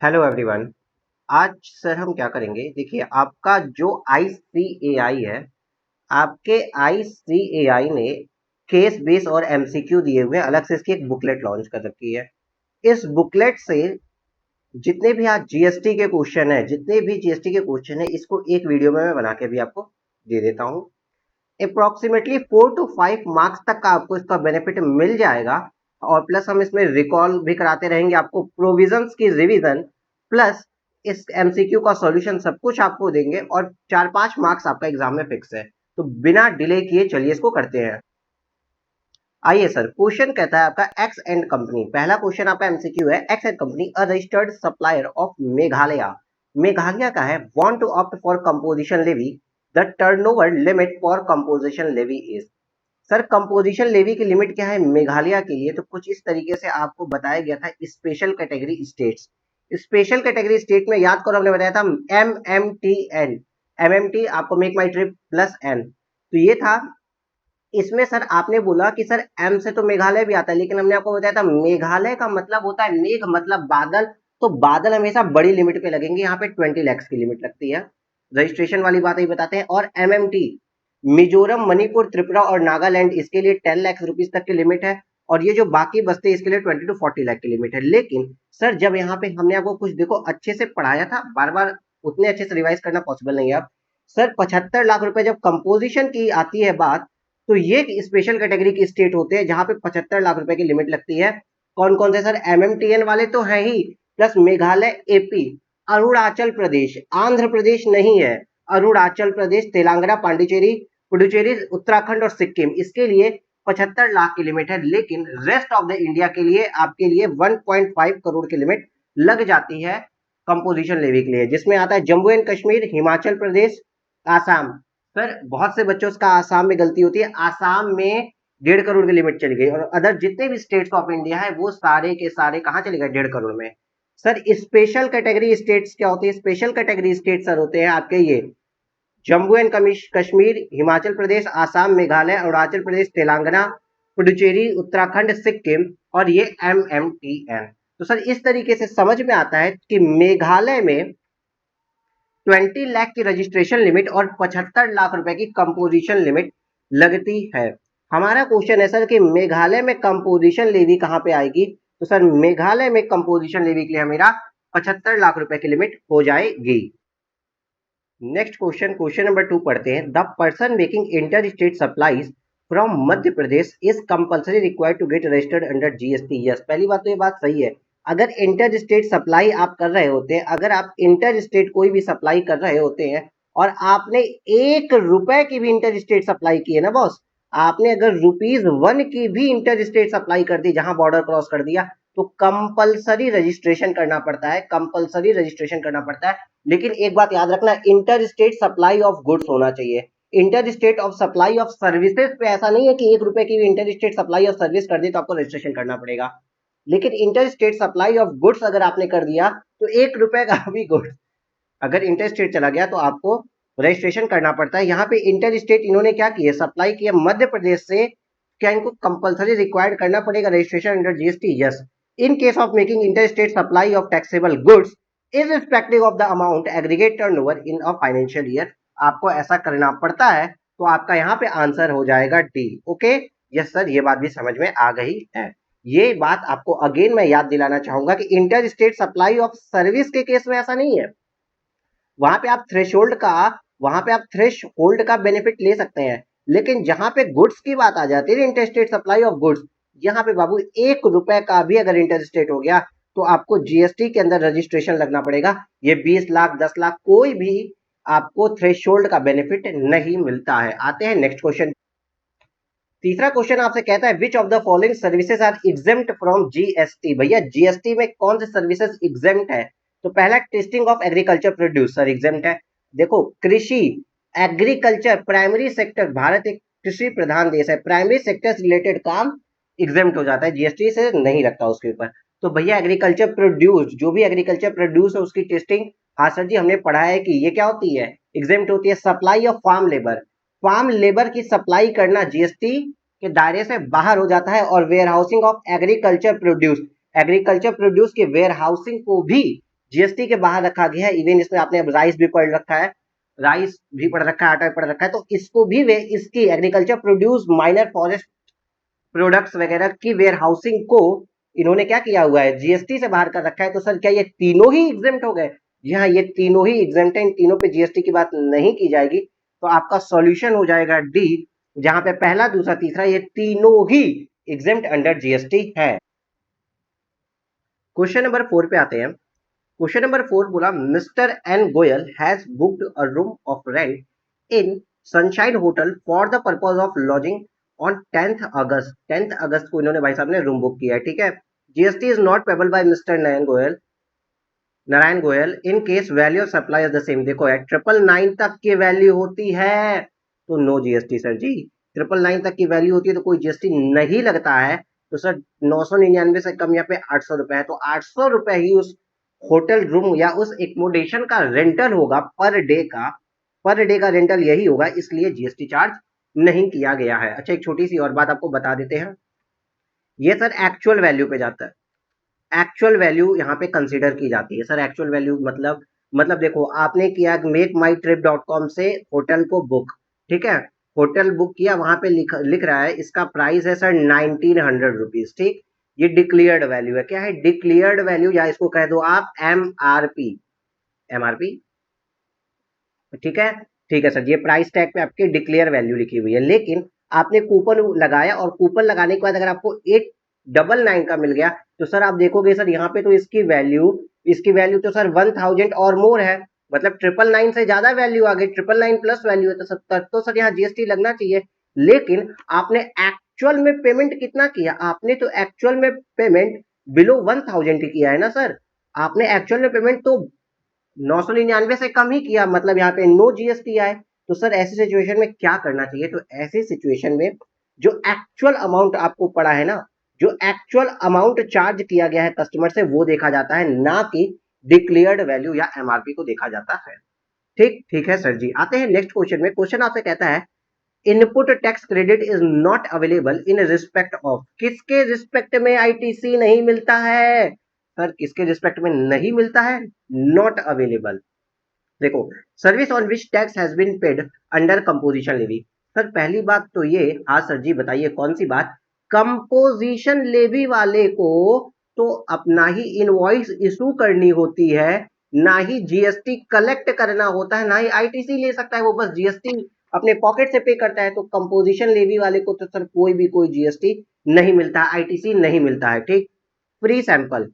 Hello everyone. आज sir हम क्या करेंगे, देखिए आपका जो आईसीएआई है, आपके आईसीएआई ने केस बेस और एमसीक्यू दिए हुए हैं, अलग से इसकी एक बुकलेट लॉन्च कर रखी है। इस बुकलेट से जितने भी आज जीएसटी के क्वेश्चन है, जितने भी जीएसटी के क्वेश्चन है, इसको एक वीडियो में मैं बना के भी आपको दे देता हूँ। अप्रोक्सीमेटली 4 to 5 मार्क्स तक का आपको इसका बेनिफिट मिल जाएगा। और प्लस हम इसमें रिकॉल भी कराते रहेंगे, आपको प्रोविजंस की रिवीजन प्लस इस एमसीक्यू का सॉल्यूशन सब कुछ आपको देंगे, और 4-5 मार्क्स आपका एग्जाम में फिक्स है। तो बिना डिले किए चलिए इसको करते हैं। आइए सर, क्वेश्चन कहता है आपका एक्स एंड कंपनी, पहला क्वेश्चन आपका एमसीक्यू है। X and company a registered supplier of Meghalaya, Meghalaya का है, want to opt for composition levy, the turnover limit for composition levy is. Sir composition levy की लिमिट क्या है मेघालय के लिए, तो कुछ इस तरीके से आपको बताया गया था। Special category states, special category state में याद करो हमने बताया था MMTN, MMT आपको मेक माई ट्रिप प्लस एन, तो ये था। इसमें सर आपने बोला कि सर एम से तो मेघालय भी आता है, लेकिन हमने आपको बताया था मेघालय का मतलब होता है मेघ मतलब बादल, तो बादल हमेशा बड़ी लिमिट पे लगेंगे, यहाँ पे 20 लाख की लिमिट लगती है। रजिस्ट्रेशन वाली बात ही बताते हैं। और एमएमटी मिजोरम, मणिपुर, त्रिपुरा और नागालैंड, इसके लिए 10 लाख रुपीज तक की लिमिट है। और ये जो बाकी बसते हैं इसके लिए 20 to 40 लाख की लिमिट है। लेकिन सर जब यहाँ पे हमने आपको कुछ देखो अच्छे से पढ़ाया था, बार बार उतने अच्छे से रिवाइज करना पॉसिबल नहीं है अब। सर 75 लाख रुपए जब कंपोजिशन की आती है बात, तो ये स्पेशल कैटेगरी की स्टेट होते हैं जहां पे 75 लाख रुपए की लिमिट लगती है। कौन कौन से सर? एमएमटीएन वाले तो है ही, प्लस मेघालय, एपी, अरुणाचल प्रदेश, आंध्र प्रदेश नहीं है, अरुणाचल प्रदेश, तेलंगाना, पांडिचेरी, पुडुचेरी, उत्तराखंड और सिक्किम, इसके लिए 75 लाख की लिमिट है। लेकिन रेस्ट ऑफ द इंडिया के लिए आपके लिए 1.5 करोड़ की लिमिट लग जाती है कंपोजिशन लेवी के लिए, जिसमें आता है जम्मू एंड कश्मीर, हिमाचल प्रदेश, आसाम। सर बहुत से बच्चों का आसाम में गलती होती है, आसाम में 1.5 करोड़ की लिमिट चली गई, और अदर जितने भी स्टेट्स ऑफ इंडिया है वो सारे के सारे कहाँ चले गए? 1.5 करोड़ में। सर स्पेशल कैटेगरी स्टेट्स क्या होती है? स्पेशल कैटेगरी स्टेट सर होते हैं आपके ये जम्मू एंड कश्मीर, हिमाचल प्रदेश, आसाम, मेघालय, अरुणाचल प्रदेश, तेलंगाना, पुडुचेरी, उत्तराखंड, सिक्किम, और ये MMTN। तो सर इस तरीके से समझ में आता है कि मेघालय में 20 लाख की रजिस्ट्रेशन लिमिट और 75 लाख रुपए की कंपोजिशन लिमिट लगती है। हमारा क्वेश्चन है सर कि मेघालय में कंपोजिशन लेवी कहां पे आएगी, तो सर मेघालय में कंपोजिशन लेवी के लिए मेरा 75 लाख रुपए की लिमिट हो जाएगी। नेक्स्ट क्वेश्चन, क्वेश्चन नंबर 2 पढ़ते हैं। The person making inter state supplies from Madhya Pradesh is compulsory required to get registered under GST. Yes, पहली बात तो ये बात सही है। अगर इंटर स्टेट सप्लाई आप कर रहे होते हैं, अगर आप इंटर स्टेट कोई भी सप्लाई कर रहे होते हैं और आपने 1 रुपए की भी इंटर स्टेट सप्लाई की है ना बॉस, आपने अगर ₹1 की भी इंटर स्टेट सप्लाई कर दी जहां बॉर्डर क्रॉस कर दिया, तो कंपल्सरी रजिस्ट्रेशन करना पड़ता है, कंपल्सरी रजिस्ट्रेशन करना पड़ता है। लेकिन एक बात याद रखना, inter state supply of goods होना चाहिए। Inter state of supply of services पे ऐसा नहीं है कि 1 रुपए की भी inter state supply of service कर दी तो आपको रजिस्ट्रेशन करना पड़ेगा। लेकिन inter state supply of goods अगर आपने कर दिया तो 1 रुपए का भी गुड्स अगर इंटर स्टेट चला गया तो आपको रजिस्ट्रेशन करना पड़ता है। यहाँ पे इंटर स्टेट इन्होंने क्या किया, सप्लाई किया मध्य प्रदेश से, क्या इनको कंपल्सरी रिक्वायर्ड करना पड़ेगा registration under GST? Yes. In case of making inter state supply of taxable goods irrespective of the amount aggregate turnover in a financial year, आपको ऐसा करना पड़ता है। तो आपका यहाँ पे आंसर हो जाएगा डी। ओके, यस सर, ये बात भी समझ में आ गई है। ये बात आपको अगेन मैं याद दिलाना चाहूंगा कि inter state supply of service के केस में ऐसा नहीं है। वहां पे आप थ्रेशोल्ड का वहां पे आप थ्रेश होल्ड का बेनिफिट ले सकते हैं, लेकिन जहां पे गुड्स की बात आ जाती है, इंटरस्टेट सप्लाई ऑफ गुड्स, यहाँ पे बाबू 1 रुपए का भी अगर इंटरस्टेट हो गया तो आपको जीएसटी के अंदर रजिस्ट्रेशन लगना पड़ेगा। ये 20 लाख 10 लाख कोई भी आपको थ्रेशोल्ड का बेनिफिट नहीं मिलता है। आते हैं नेक्स्ट क्वेश्चन। तीसरा क्वेश्चन आपसे कहता है which of the following services are exempt from GST. भैया जीएसटी में कौन से सर्विसेज एग्जेम्प्ट है? तो पहला testing of agriculture produce sir exempt है। देखो कृषि, एग्रीकल्चर, प्राइमरी सेक्टर, भारत एक कृषि प्रधान देश है, प्राइमरी सेक्टर से रिलेटेड काम एग्जेम्प्ट हो जाता है, जीएसटी से नहीं लगता उसके ऊपर। तो भैया एग्रीकल्चर प्रोड्यूस, जो भी एग्रीकल्चर प्रोड्यूस है उसकी टेस्टिंग, हाँ सर जी हमने पढ़ा है कि ये क्या होती है, एग्जेम्प्ट होती है। Supply of farm labour, farm labour की सप्लाई करना जीएसटी के दायरे से बाहर हो जाता है। और warehousing of agriculture produce, agriculture produce के वेयर हाउसिंग को भी जीएसटी के बाहर रखा गया है। इवन इसमें आपने अब राइस भी पढ़ रखा है, राइस भी पढ़ रखा है, आटा भी पढ़ रखा है, तो इसको भी वे इसकी agriculture produce minor forest products वगैरह की वेयर हाउसिंग को इन्होंने क्या किया हुआ है, जीएसटी से बाहर कर रखा है। तो सर क्या ये तीनों ही एग्जेम्प्ट हो गए? जी हाँ, ये तीनों ही एग्जेम्प्ट है, इन तीनों पे जीएसटी की बात नहीं की जाएगी। तो आपका सॉल्यूशन हो जाएगा डी, जहां पे पहला दूसरा तीसरा ये तीनों ही एग्जेम्प्ट अंडर जीएसटी है। क्वेश्चन नंबर 4 पे आते हैं। क्वेश्चन नंबर 4 बोला, mister N Goyal has booked a room of rent in Sunshine hotel for the purpose of lodging on 10th August. 10th अगस्त को इन्होंने भाई साहब ने रूम बुक किया है, ठीक है। GST is not payable by mister Narayan Goyal in case value of supply is the same. देखो यार, 999 तक की वैल्यू होती है तो नो जीएसटी सर जी। 999 तक की वैल्यू होती है तो कोई जीएसटी नहीं लगता है। तो सर 999 से कम यहाँ पे 800 रुपए है, तो 800 रुपए ही उस होटल रूम या उस एकोमोडेशन का रेंटल होगा पर डे का। पर डे का रेंटल यही होगा, इसलिए जीएसटी चार्ज नहीं किया गया है। अच्छा, एक छोटी सी और बात आपको बता देते हैं, ये सर एक्चुअल वैल्यू पे जाता है। एक्चुअल वैल्यू यहाँ पे कंसीडर की जाती है सर। एक्चुअल वैल्यू मतलब देखो, आपने किया मेक माई ट्रिप डॉट कॉम से होटल को बुक, ठीक है। होटल बुक किया, वहां पे लिख रहा है इसका प्राइस है सर 1900 रुपीज, ठीक। ये डिक्लेयर्ड वैल्यू है। क्या है? डिक्लेयर्ड वैल्यू, या इसको कह दो आप एमआरपी। एमआरपी, ठीक है। ठीक है सर, ये प्राइस टैग पे आपकी डिक्लेयर वैल्यू लिखी हुई है, लेकिन आपने कूपन लगाया और कूपन लगाने के बाद अगर आपको 899 का मिल गया तो सर आप देखोगे सर यहाँ पे तो इसकी वैल्यू तो सर 1000 और मोर है। मतलब 999 से ज्यादा वैल्यू आ गई, 999 प्लस वैल्यू है, तो सर यहाँ जीएसटी लगना चाहिए। लेकिन आपने एक्चुअल में पेमेंट कितना किया? आपने तो एक्चुअल में पेमेंट बिलो 1000 ही किया है ना सर। आपने एक्चुअल में पेमेंट तो 999 से कम ही किया, मतलब यहाँ पे नो जीएसटी आए। तो सर ऐसी सिचुएशन में क्या करना चाहिए? तो ऐसी सिचुएशन में जो एक्चुअल अमाउंट आपको पड़ा है ना, जो एक्चुअल अमाउंट चार्ज किया गया है कस्टमर से, वो देखा जाता है, ना कि डिक्लेयर्ड वैल्यू या एमआरपी को देखा जाता है। ठीक ठीक है सर जी। आते हैं नेक्स्ट क्वेश्चन में। क्वेश्चन आपसे कहता है, input tax credit is not available in respect of. किसके रिस्पेक्ट में आईटीसी नहीं मिलता है? सर किसके रिस्पेक्ट में नहीं मिलता है? Not available. देखो, service on which tax has been paid under composition levy. Sir पहली बात तो ये, हाँ सर जी बताइए कौन सी बात? कंपोजिशन लेवी वाले को तो अपना ही इनवॉइस इशू करनी होती है, ना ही जीएसटी कलेक्ट करना होता है, ना ही आईटीसी ले सकता है। वो बस जीएसटी अपने पॉकेट से पे करता है। तो कंपोजिशन लेवी वाले को तो सर कोई जीएसटी नहीं मिलता, आईटीसी नहीं मिलता है, ठीक। Free sample,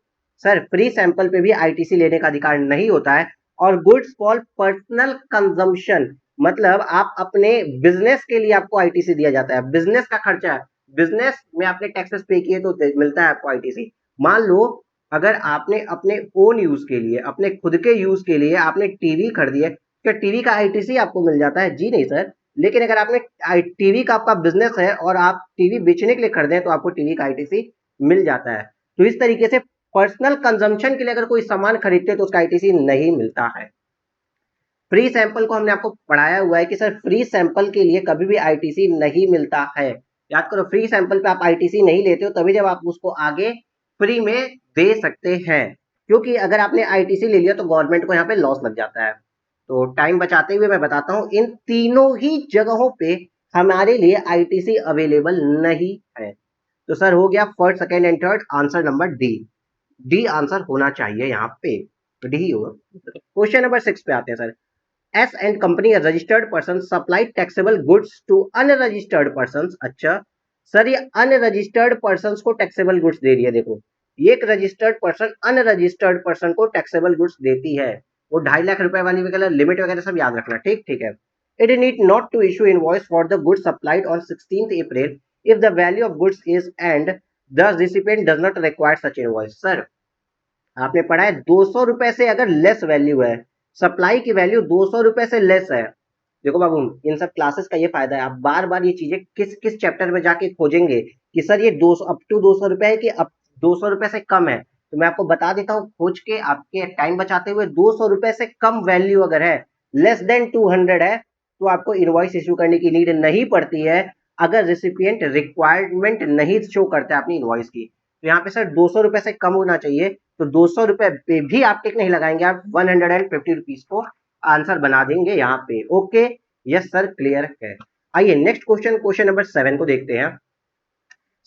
sir free sample पे भी आईटीसी लेने का अधिकार नहीं होता है। और गुड्स फॉर पर्सनल कंजम्पशन, मतलब आप अपने बिजनेस के लिए आपको आईटीसी दिया जाता है, बिजनेस का खर्चा है, बिजनेस में आपने टैक्सेस पे किए तो मिलता है आपको आईटीसी। मान लो अगर आपने अपने ओन यूज के लिए, अपने खुद के यूज के लिए आपने टीवी खरीदी है, क्या टीवी का आईटीसी आपको मिल जाता है? जी नहीं सर। लेकिन अगर आपने टीवी का आपका बिजनेस है और आप टीवी बेचने के लिए खरीदे तो आपको टीवी का आईटीसी मिल जाता है। तो इस तरीके से पर्सनल कंजम्पशन के लिए अगर कोई सामान खरीदते हैं तो उसका आईटीसी नहीं मिलता है। फ्री सैंपल को हमने आपको पढ़ाया हुआ है कि सर फ्री सैंपल के लिए कभी भी आईटीसी नहीं मिलता है। याद करो, फ्री सैंपल पे आप आईटीसी नहीं लेते हो तभी जब आप उसको आगे फ्री में दे सकते हैं, क्योंकि अगर आपने आईटीसी ले लिया तो गवर्नमेंट को यहाँ पे लॉस लग जाता है। तो टाइम बचाते हुए मैं बताता हूँ, इन तीनों ही जगहों पे हमारे लिए आईटीसी अवेलेबल नहीं है। तो सर हो गया first, second and third, answer number D. D answer होना चाहिए यहाँ पे, तो डी ही होगा। क्वेश्चन नंबर 6 पे आते हैं sir. S and company registered person supply taxable goods to unregistered person. अच्छा सर, ये अनरजिस्टर्ड पर्सन को टैक्सेबल गुड्स दे रही है। देखो, ये एक रजिस्टर्ड पर्सन अनरजिस्टर्ड पर्सन को टैक्सेबल गुड्स देती है। वो 2.5 लाख रुपए वाली वगैरह लिमिट वगैरह सब याद रखना, ठीक ठीक है। It need not to issue invoice for the goods supplied on 16th April if the value of goods is and the recipient does not require such invoice। Sir आपने पढ़ा है 200 रुपए से अगर लेस वैल्यू है, सप्लाई की value 200 रुपए से लेस है। देखो बाबू, इन सब क्लासेस का ये फायदा है, आप बार बार ये चीजें किस किस चैप्टर में जाके खोजेंगे कि सर ये 200 अप टू 200 रुपए है कि अब 200 रुपए से कम है। तो मैं आपको बता देता हूँ खोज के, आपके टाइम बचाते हुए, 200 रुपए से कम वैल्यू अगर है, लेस देन 200 है, तो आपको इनवॉइस इश्यू करने की नीड नहीं पड़ती है, अगर रिसिपिएंट रिक्वायरमेंट नहीं शो करता है अपनी इनवॉइस की। तो यहाँ पे सर 200 रुपए से कम होना चाहिए, तो 200 रुपए पे भी आप टिक नहीं लगाएंगे, आप 150 रुपीज को आंसर बना देंगे यहाँ पे। ओके, यस सर, क्लियर है। आइए नेक्स्ट क्वेश्चन, क्वेश्चन नंबर 7 को देखते हैं।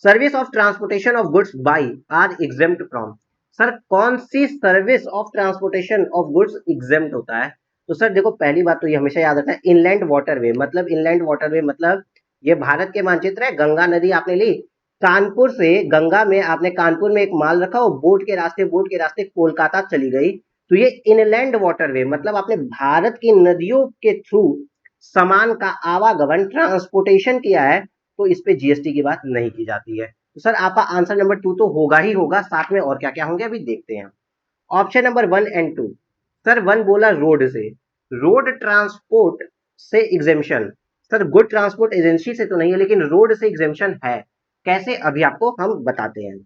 Service of transportation of goods by are exempt from. Sir कौन सी service of transportation of goods exempt होता है? तो सर देखो, पहली बात तो ये हमेशा याद रखना है, इनलैंड वाटरवे मतलब, इनलैंड वाटरवे मतलब ये भारत के मानचित्र है। गंगा नदी आपने ली, कानपुर से गंगा में आपने कानपुर में एक माल रखा, वो बोट के रास्ते कोलकाता चली गई, तो ये इनलैंड वाटरवे मतलब आपने भारत की नदियों के थ्रू सामान का आवागमन ट्रांसपोर्टेशन किया है, तो इस पे जीएसटी की बात नहीं की जाती है। तो सर आपका आंसर नंबर 2 तो होगा ही होगा, साथ में और क्या क्या होंगे अभी देखते हैं। Option number 1 and 2। सर 1 बोला रोड से, रोड ट्रांसपोर्ट से exemption. Sir good transport agency से तो नहीं है, लेकिन रोड से एग्जेम्पशन है। कैसे, अभी आपको हम बताते हैं।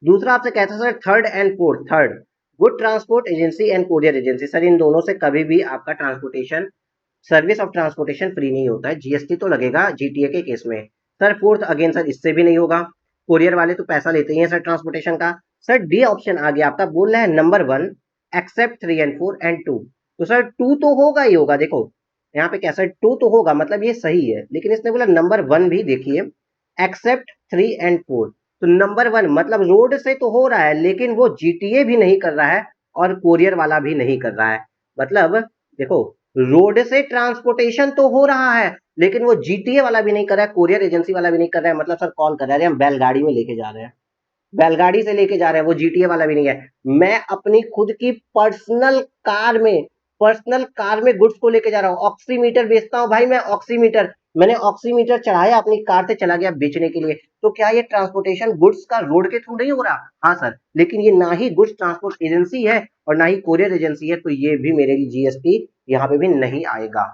दूसरा आपसे कहता है sir third and fourth, third good transport agency and courier agency. Sir इन दोनों से कभी भी आपका transportation, service of transportation free नहीं होता है, जीएसटी तो लगेगा जीटीए के केस में। सर फोर्थ अगेन सर इससे भी नहीं होगा, कोरियर वाले तो पैसा लेते ही हैं सर ट्रांसपोर्टेशन का। सर डी ऑप्शन आ गया आपका, बोल रहा है नंबर 1 एक्सेप्ट 3 एंड 4 एंड 2। तो सर 2 तो होगा ही होगा, देखो यहाँ पे क्या सर 2 तो होगा, मतलब ये सही है, लेकिन इसने बोला नंबर 1 भी देखिए एक्सेप्ट 3 एंड 4। तो नंबर 1 मतलब रोड से तो हो रहा है, लेकिन वो जीटीए भी नहीं कर रहा है और कोरियर वाला भी नहीं कर रहा है। मतलब देखो, रोड से ट्रांसपोर्टेशन तो हो रहा है, लेकिन वो जीटीए वाला भी नहीं कर रहा है, कोरियर एजेंसी वाला भी नहीं कर रहा है। मतलब सर कॉल कर रहे हैं, हम बैलगाड़ी में लेके जा रहे हैं, बैलगाड़ी से लेके जा रहे हैं, वो जीटीए वाला भी नहीं है। मैं अपनी खुद की पर्सनल कार में गुड्स को लेके जा रहा हूँ, ऑक्सीमीटर बेचता हूँ भाई मैं, ऑक्सीमीटर, मैंने ऑक्सीमीटर चढ़ाया अपनी कार से, चला गया बेचने के लिए, तो क्या ये ट्रांसपोर्टेशन गुड्स का रोड के थ्रू नहीं हो रहा? हाँ सर, लेकिन ये ना ही गुड्स ट्रांसपोर्ट एजेंसी है और ना ही कोरियर एजेंसी है, तो ये भी मेरे लिए जीएसटी यहाँ पे भी नहीं आएगा।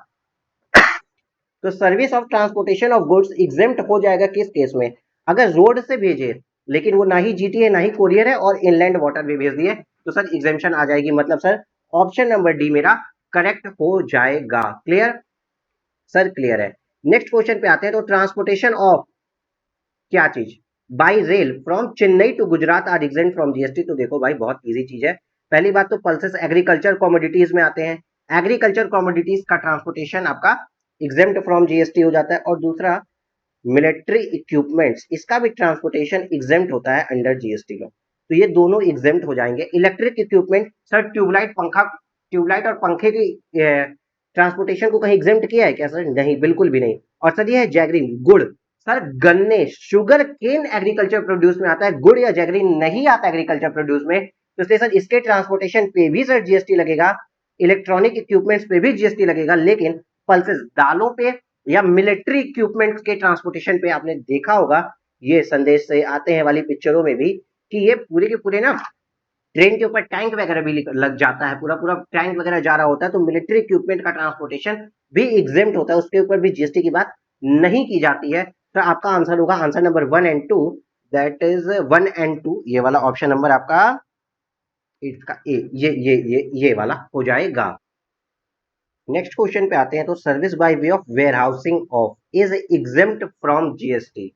तो service of transportation of goods exempt हो जाएगा किस केस में? अगर रोड से भेजे, लेकिन वो ना ही जीटी है ना ही कोरियर है और इनलैंड वाटर में भेज दिए, तो सर एग्जेम्पशन आ जाएगी। मतलब सर ऑप्शन नंबर डी मेरा करेक्ट हो जाएगा। क्लियर सर, क्लियर है। नेक्स्ट क्वेश्चन पे आते हैं। तो ट्रांसपोर्टेशन ऑफ क्या चीज by rail from Chennai to Gujarat are exempt from GST. तो देखो भाई बहुत इजी चीज है। पहली बात तो पल्सेस एग्रीकल्चर कमोडिटीज में आते हैं, एग्रीकल्चर कमोडिटीज का ट्रांसपोर्टेशन आपका एग्जेम्प्ट फ्रॉम जीएसटी हो जाता है। और दूसरा मिलिट्री इक्विपमेंट्स, इसका भी ट्रांसपोर्टेशन एग्जेम्प्ट होता है अंडर जीएसटी में, तो ये दोनों एग्जेम्प्ट हो जाएंगे। इलेक्ट्रिक इक्विपमेंट, सर ट्यूबलाइट पंखा, ट्यूबलाइट और पंखे की ट्रांसपोर्टेशन को कहीं एग्जेम्प्ट किया है क्या? सर नहीं, बिल्कुल भी नहीं। और सर ये है जैगरीन, गुड़, सर गन्ने शुगर केन एग्रीकल्चर प्रोड्यूस में आता है, गुड़ या जैगरीन नहीं आता एग्रीकल्चर प्रोड्यूस में, तो इसलिए सर इसके ट्रांसपोर्टेशन पे भी सर जीएसटी लगेगा, इलेक्ट्रॉनिक इक्विपमेंट्स पे भी जीएसटी लगेगा, लेकिन पल्सेस दालों पे या मिलिट्री इक्विपमेंट्स के ट्रांसपोर्टेशन पे आपने देखा होगा, ये संदेश से आते हैं वाली पिक्चरों में भी, कि ये पूरे के पूरे ना ट्रेन के ऊपर टैंक वगैरह भी लग जाता है, पूरा पूरा टैंक वगैरह जा रहा होता है, तो मिलिट्री इक्विपमेंट का ट्रांसपोर्टेशन भी एग्जेम्प्ट होता है, उसके ऊपर भी जीएसटी की बात नहीं की जाती है। तो आपका आंसर होगा answer number 1 and 2, that is 1 and 2, ये वाला ऑप्शन नंबर आपका इसका ए, ये वाला हो जाएगा। नेक्स्ट क्वेश्चन पे आते हैं। तो service by way of warehousing of is exempt from GST.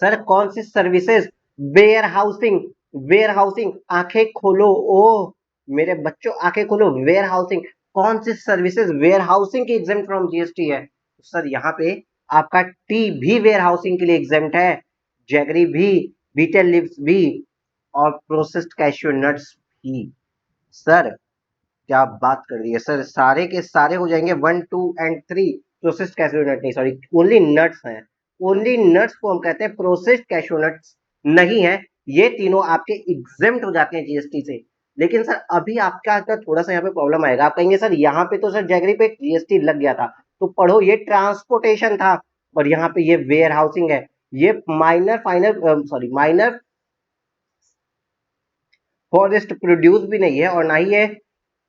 Sir कौन सी services, warehousing, warehousing, आंखें खोलो ओ मेरे बच्चों, आंखें खोलो, वेयर हाउसिंग, कौन सी सर्विसेज वेयर हाउसिंग की एग्जेम्प्ट फ्रॉम जीएसटी है? सर यहाँ पे आपका टी भी वेयर हाउसिंग के लिए एग्जेम्प्ट है, जैगरी भी, बीटेल लिव्स भी, और प्रोसेस्ड कैश्यू नट्स भी। सर क्या बात कर रही है सर, सारे के सारे हो जाएंगे 1 2 एंड 3। प्रोसेस्ड कैश्यू नट नहीं, सॉरी ओनली नट्स हैं, ओनली नट्स को हम कहते हैं प्रोसेस्ड कैश्यू नट्स नहीं है। ये तीनों आपके एग्जेम्प्ट हो जाते हैं जीएसटी से। लेकिन सर अभी आपका थोड़ा सा यहाँ पे प्रॉब्लम आएगा, आप कहेंगे सर यहाँ पे तो सर जैगरी पे जीएसटी लग गया था, तो पढ़ो ये ट्रांसपोर्टेशन था और यहाँ पे ये वेयर हाउसिंग है, ये minor final sorry minor forest produce भी नहीं है और ना ही ये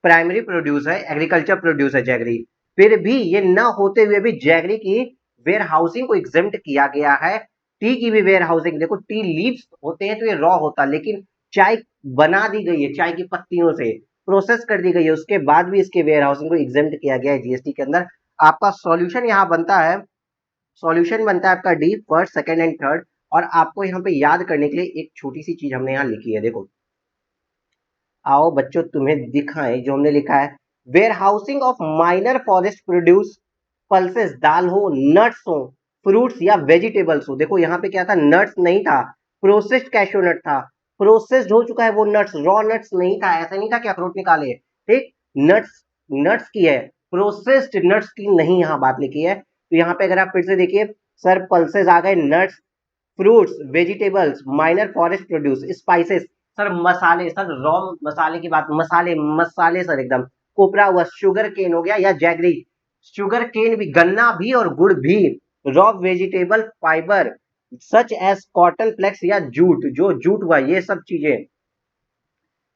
प्राइमरी प्रोड्यूस है, एग्रीकल्चर प्रोड्यूस है जैगरी। फिर भी ये ना होते हुए भी जैगरी की वेयर हाउसिंग को एग्जेम्प्ट किया गया है। टी की भी वेयर हाउसिंग, देखो टी लीव्स होते हैं तो ये रॉ होता, लेकिन चाय बना दी गई है, चाय की पत्तियों से प्रोसेस कर दी गई है, उसके बाद भी इसके वेयर हाउसिंग को एग्जेम्प्ट किया गया है जीएसटी के अंदर। आपका सॉल्यूशन यहाँ बनता है, सॉल्यूशन बनता है आपका D, first second and third. और आपको यहाँ पे याद करने के लिए एक छोटी सी चीज हमने यहाँ लिखी है, देखो आओ बच्चों तुम्हें दिखाएं जो हमने लिखा है। Warehousing of minor forest produce pulses, दाल हो, नट्स हो, फ्रूट्स या वेजिटेबल्स हो। देखो यहाँ पे क्या था, नट्स नहीं था, प्रोसेस्ड कैशू नट था। प्रोसेस्ड हो चुका है वो नट्स, रॉ नट्स नहीं था। ऐसा नहीं था कि अखरोट निकाले, ठीक, नट्स नट्स की है, प्रोसेस्ड नट्स की नहीं यहाँ बात लिखी है। तो यहाँ पे अगर आप फिर से देखिए सर, पल्सेस आ गए, nuts, fruits, vegetables, minor forest produce, spices, sir मसाले, सर रॉ मसाले की बात, मसाले मसाले सर एकदम, कोपरा हुआ, शुगर केन हो गया या जैगरी, शुगर केन भी, गन्ना भी और गुड़ भी, raw vegetable fibre such as cotton flax या जूट, जो जूट हुआ ये सब चीजें।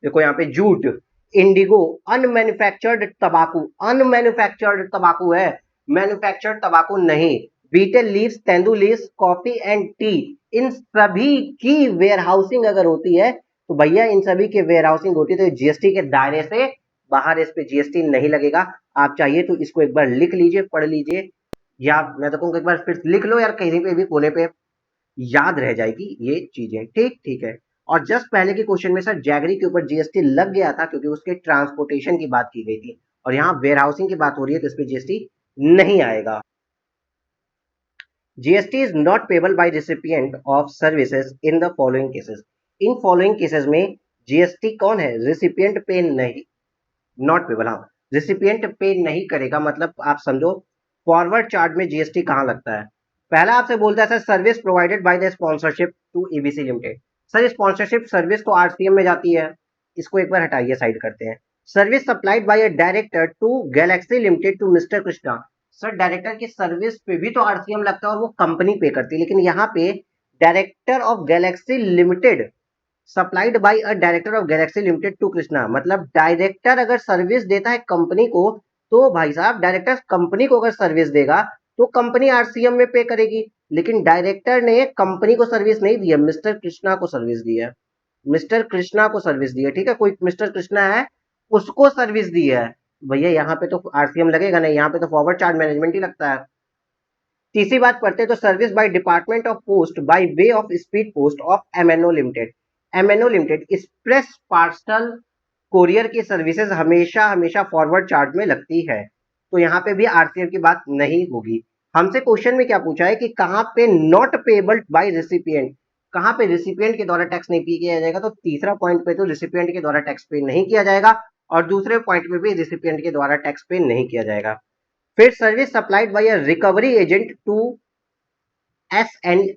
देखो यहाँ पे जूट, इंडिगो, अनमैन्युफैक्चर्ड तंबाकू, अनमैन्युफैक्चर्ड तंबाकू है, मैन्युफैक्चर्ड तंबाकू नहीं। Betel leaves, tendu leaves, coffee and tea, इन सभी की वेयर हाउसिंग अगर होती है तो भैया इन सभी के वेयर हाउसिंग होती है तो जीएसटी के दायरे से बाहर, इस पे जीएसटी नहीं लगेगा। आप चाहिए तो इसको एक बार लिख लीजिए, पढ़ लीजिए, या मैं तो कहूँगा एक बार फिर लिख लो यार, कहीं पे भी कोने पे याद रह जाएगी ये चीजें। ठीक ठीक है। और जस्ट पहले के क्वेश्चन में सर जैगरी के ऊपर जीएसटी लग गया था क्योंकि उसके ट्रांसपोर्टेशन की बात की गई थी, और यहाँ वेयर हाउसिंग की बात हो रही है तो इस पे जीएसटी नहीं आएगा। GST is not payable by recipient of services in the following cases. In following cases में जीएसटी कौन है, रिसिपिएंट पे नहीं, नॉट पेबल, हाँ रिसिपिएंट पे नहीं करेगा। मतलब आप समझो फॉरवर्ड चार्ज में जीएसटी कहाँ लगता है। पहला आपसे बोलता है sir service provided by the sponsorship to ABC limited. Sir sponsorship service तो आरसीएम में जाती है, इसको एक बार हटाइए, साइड करते हैं। Service supplied by a director to Galaxy limited to mister Krishna. Sir director की सर्विस पे भी तो आरसीएम लगता है और वो कंपनी पे करती है, लेकिन यहाँ पे director of Galaxy limited supplied by a director of Galaxy limited to Krishna. मतलब डायरेक्टर अगर सर्विस देता है कंपनी को तो भाई साहब डायरेक्टर कंपनी को अगर सर्विस देगा तो कंपनी आरसीएम में पे करेगी, लेकिन डायरेक्टर ने कंपनी को सर्विस नहीं दी है, मिस्टर कृष्णा को सर्विस दी है, मिस्टर कृष्णा को सर्विस दी है। ठीक है, कोई मिस्टर कृष्णा है उसको सर्विस दी है, भैया यहाँ पे तो आरसीएम लगेगा नहीं, यहाँ पे तो फॉरवर्ड चार्ज मैनेजमेंट ही लगता है। तीसरी बात पढ़ते तो service by department of post bye way of speed post of MNO limited. MNO limited express parcel courier की सर्विसेज हमेशा हमेशा फॉरवर्ड चार्ज में लगती है, तो यहाँ पे भी आरसीएम की बात नहीं होगी। हमसे क्वेश्चन में क्या पूछा है कि कहाँ पे नॉट पेबल बाय रिसिपिएंट, कहाँ पे रिसिपिएंट के द्वारा टैक्स नहीं पे किया जाएगा, तो तीसरा पॉइंट पे तो रिसिपिएंट के द्वारा टैक्स पे नहीं किया जाएगा और दूसरे पॉइंट पे भी रिसिपिएंट के द्वारा टैक्स पे नहीं किया जाएगा। फिर service supplied by a recovery agent to S and